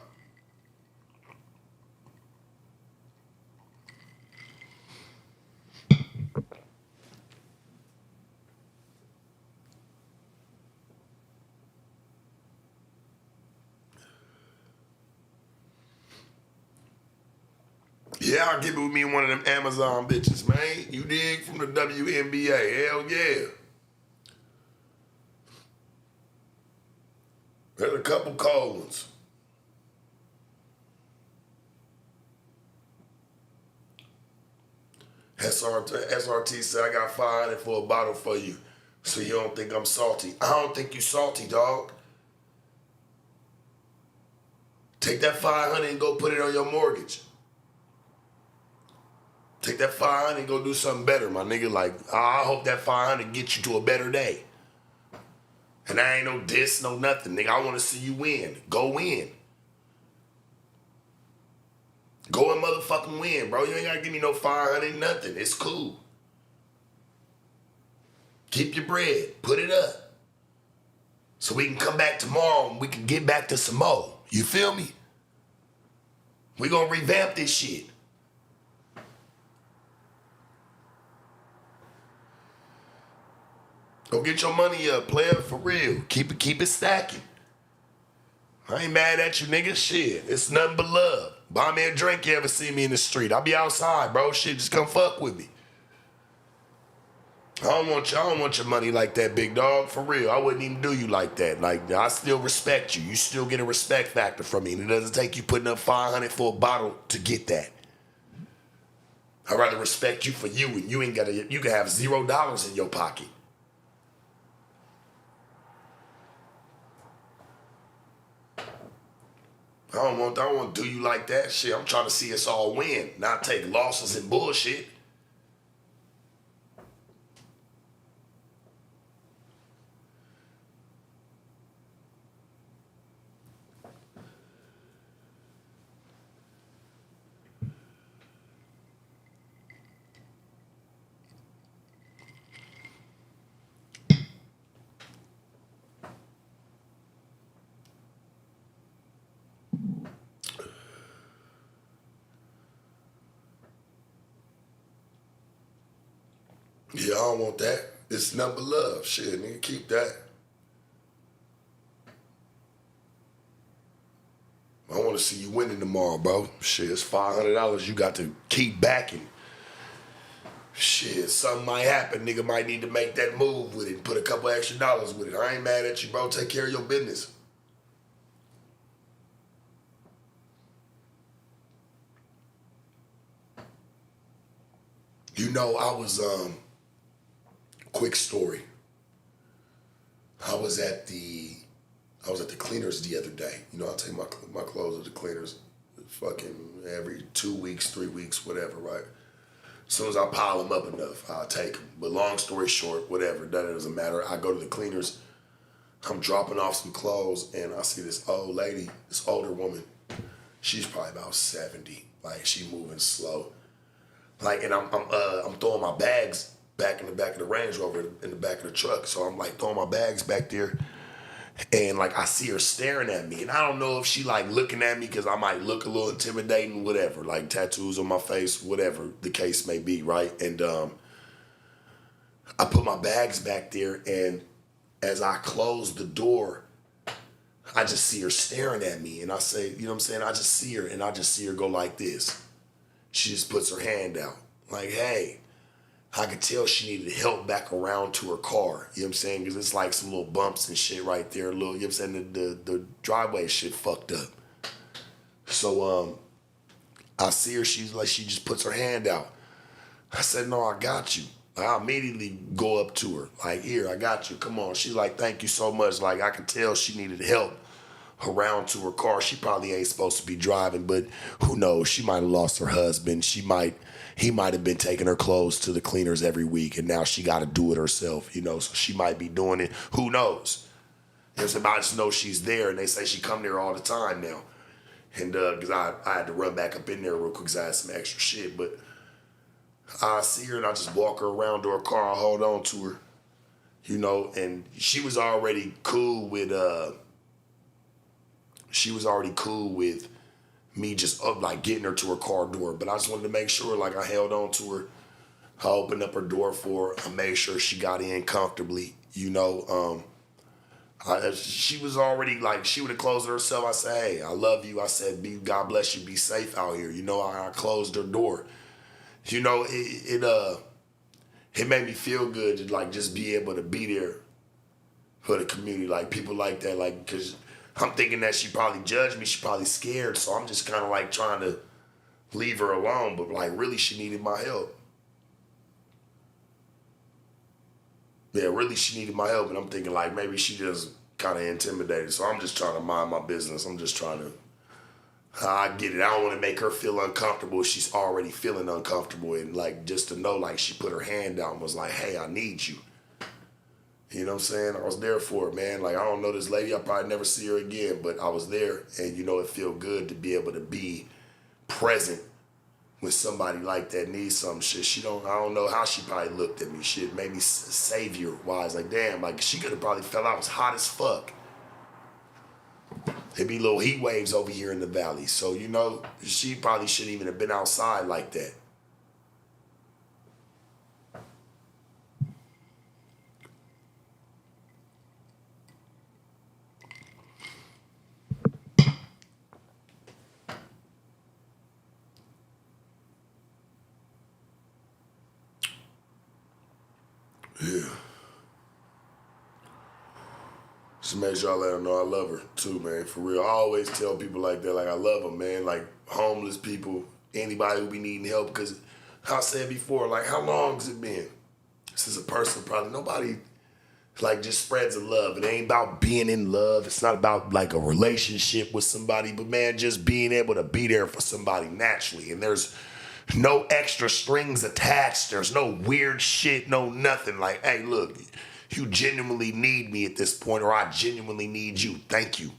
Yeah, I'll give it with me one of them Amazon bitches, man. You dig? From the WNBA. Hell yeah. There's a couple cold ones. SRT said, I got $500 for a bottle for you. So you don't think I'm salty. I don't think you salty, dog. Take that 500 and go put it on your mortgage. Take that 500 and go do something better, my nigga. Like, I hope that 500 gets you to a better day. And I ain't no diss, no nothing, nigga. I want to see you win. Go win. Go and motherfucking win, bro. You ain't got to give me no 500, nothing. It's cool. Keep your bread. Put it up. So we can come back tomorrow and we can get back to some more. You feel me? We gonna revamp this shit. Go get your money up, player, for real. Keep it stacking. I ain't mad at you, nigga. Shit, it's nothing but love. Buy me a drink you ever see me in the street. I'll be outside, bro. Shit, just come fuck with me. I don't want your money like that, big dog. For real, I wouldn't even do you like that. Like, I still respect you. You still get a respect factor from me. And it doesn't take you putting up 500 for a bottle to get that. I'd rather respect you for you, and you can have $0 in your pocket. I don't want to do you like that. Shit, I'm trying to see us all win, not take losses and bullshit. Yeah, I don't want that. It's nothing but love. Shit, nigga, keep that. I want to see you winning tomorrow, bro. Shit, it's $500 you got to keep backing. Shit, something might happen. Nigga might need to make that move with it and put a couple extra dollars with it. I ain't mad at you, bro. Take care of your business. You know, quick story. I was at the cleaners the other day. You know, I take my clothes to the cleaners fucking every 2 weeks, 3 weeks, whatever, right? As soon as I pile them up enough, I'll take them. But long story short, whatever, that doesn't matter. I go to the cleaners, I'm dropping off some clothes, and I see this old lady, this older woman. She's probably about 70. Like, she moving slow. Like, and I'm throwing my bags back in the back of the Range Rover in the back of the truck. So I'm like throwing my bags back there, and like I see her staring at me, and I don't know if she like looking at me because I might look a little intimidating, whatever, like tattoos on my face, whatever the case may be, right? And I put my bags back there, and as I close the door, I just see her staring at me, and I say, you know what I'm saying? I just see her, and I just see her go like this. She just puts her hand out, like, hey. I could tell she needed help back around to her car. You know what I'm saying? Because it's like some little bumps and shit right there. You know what I'm saying? The driveway shit fucked up. So I see her. She just puts her hand out. I said, no, I got you. I immediately go up to her. Like, here, I got you. Come on. She's like, thank you so much. Like, I could tell she needed help around to her car. She probably ain't supposed to be driving, but who knows? She might have lost her husband. He might have been taking her clothes to the cleaners every week, and now she got to do it herself, you know, so she might be doing it. Who knows? You know what I'm saying? I just know she's there, and they say she come there all the time now. And because I had to run back up in there real quick because I had some extra shit, but I see her, and I just walk her around to her car. I hold on to her, you know, and she was already cool with me just like getting her to her car door. But I just wanted to make sure, like, I held on to her. I opened up her door for her. I made sure she got in comfortably, you know. She was already, like, she would have closed it herself. I said, hey, I love you. I said, God bless you, be safe out here. You know, I closed her door. You know, it made me feel good to, like, just be able to be there for the community. Like, people like that, like, because I'm thinking that she probably judged me. She probably scared. So I'm just kind of like trying to leave her alone. But like really she needed my help. Yeah, really she needed my help. And I'm thinking like maybe she just kind of intimidated. So I'm just trying to mind my business. I'm just trying to I get it. I don't want to make her feel uncomfortable. She's already feeling uncomfortable. And like, just to know, like, she put her hand down and was like, hey, I need you. You know what I'm saying? I was there for it, man. Like, I don't know this lady. I'll probably never see her again. But I was there. And, you know, it feel good to be able to be present when somebody like that needs some shit. I don't know how she probably looked at me. Shit made me savior-wise. Like, damn, like, she could have probably felt I was hot as fuck. There'd be little heat waves over here in the valley. So, you know, she probably shouldn't even have been outside like that. Yeah. Just make sure I let her know I love her too, man. For real. I always tell people like that, like I love them, man. Like homeless people, anybody who be needing help. Because I said before, like how long has it been since a person probably, nobody like just spreads the love. It ain't about being in love. It's not about like a relationship with somebody. But man, just being able to be there for somebody naturally. And there's no extra strings attached. There's no weird shit, no nothing. Like, hey, look, you genuinely need me at this point, or I genuinely need you. Thank you.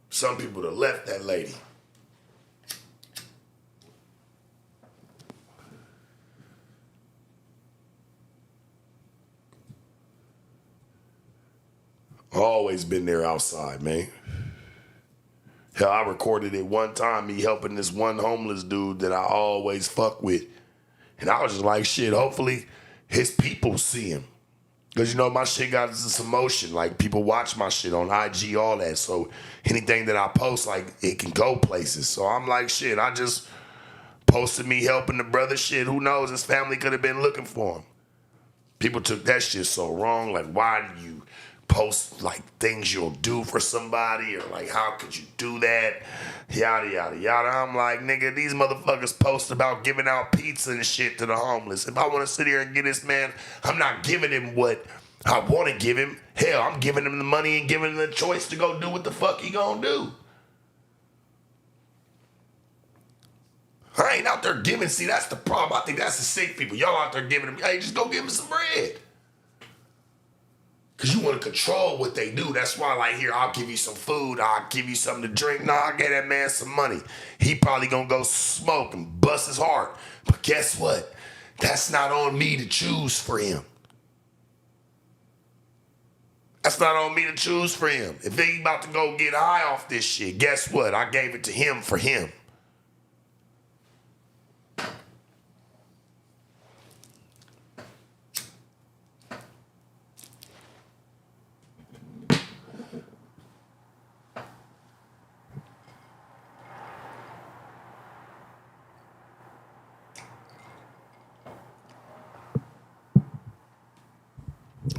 Some people that left that lady. Always been there outside, man. Hell, I recorded it one time, me helping this one homeless dude that I always fuck with. And I was just like, shit, hopefully his people see him. Because, you know, my shit got some motion. Like, people watch my shit on IG, all that. So anything that I post, like, it can go places. So I'm like, shit, I just posted me helping the brother. Shit, who knows? His family could have been looking for him. People took that shit so wrong. Like, why do you post like things you'll do for somebody, or like how could you do that, yada yada yada. I'm like, nigga, these motherfuckers post about giving out pizza and shit to the homeless. If I want to sit here and get this man, I'm not giving him what I want to give him. Hell, I'm giving him the money and giving him the choice to go do what the fuck he gonna do. I ain't out there giving. See, that's the problem. I think that's the sick people. Y'all out there giving them, hey, just go give him some bread. Because you want to control what they do. That's why, like, here, I'll give you some food. I'll give you something to drink. Nah, I'll get that man some money. He probably going to go smoke and bust his heart. But guess what? That's not on me to choose for him. That's not on me to choose for him. If he about to go get high off this shit, guess what? I gave it to him for him.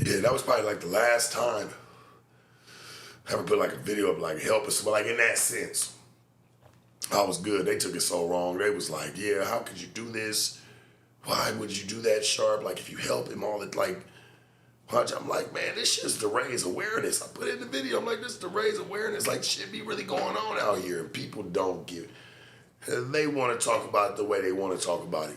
Yeah, that was probably like the last time I ever put like a video of like helping somebody, like in that sense. I was good. They took it so wrong. They was like, yeah, how could you do this? Why would you do that, Sharp? Like if you help him all it like, I'm like, man, this shit's to raise awareness. I put it in the video. I'm like, this is to raise awareness. Like shit be really going on out here. And people don't give. They want to talk about it the way they want to talk about it.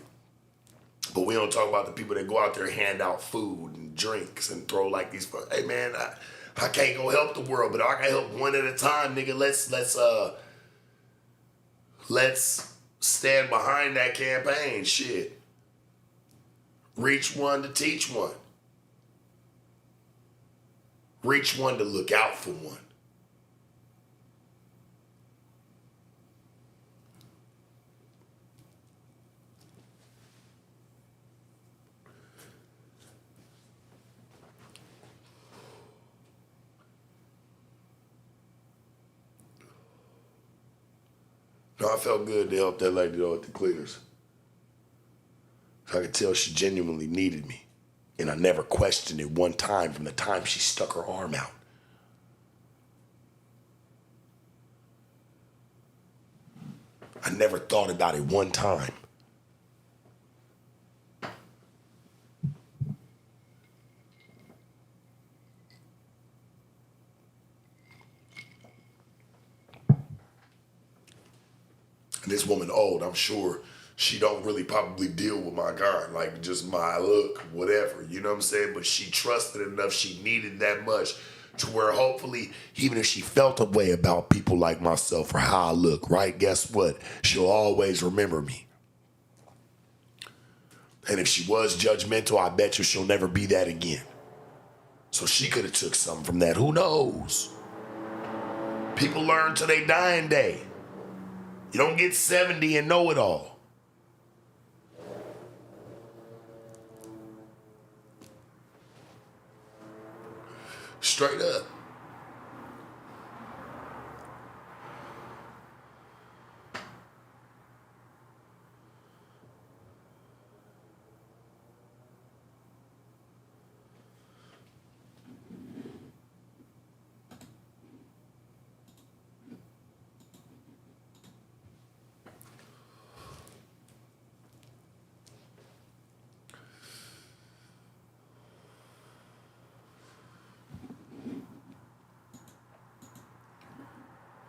But we don't talk about the people that go out there and hand out food and drinks and throw like these. Hey man, I can't go help the world, but I can help one at a time, nigga. Let's stand behind that campaign. Shit, reach one to teach one. Reach one to look out for one. No, I felt good to help that lady though at the cleaners. I could tell she genuinely needed me. And I never questioned it one time from the time she stuck her arm out. I never thought about it one time. And this woman old, I'm sure she don't really probably deal with my kind, like just my look, whatever, you know what I'm saying? But she trusted enough, she needed that much to where hopefully, even if she felt a way about people like myself or how I look, right? Guess what? She'll always remember me. And if she was judgmental, I bet you she'll never be that again. So she could have took something from that. Who knows? People learn till they dying day. You don't get 70 and know it all. Straight up.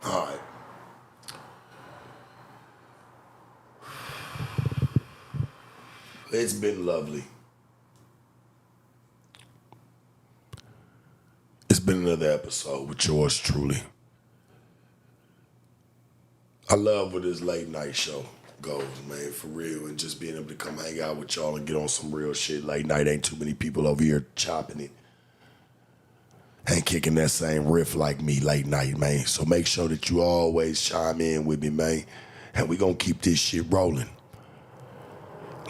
All right. It's been lovely. It's been another episode with yours truly. I love where this late night show goes, man, for real. And just being able to come hang out with y'all and get on some real shit. Late night ain't too many people over here chopping it and kicking that same riff like me late night, man. So make sure that you always chime in with me, man. And we gonna keep this shit rolling.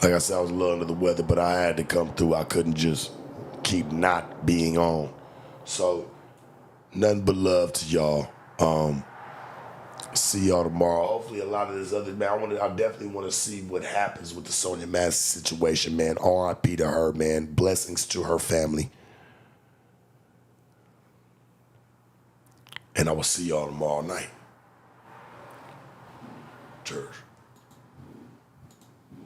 Like I said, I was a little under the weather, but I had to come through. I couldn't just keep not being on. So, nothing but love to y'all. See y'all tomorrow. Hopefully a lot of this other, man, I definitely want to see what happens with the Sonya Massey situation, man. R.I.P. to her, man. Blessings to her family. And I will see y'all tomorrow night. Cheers.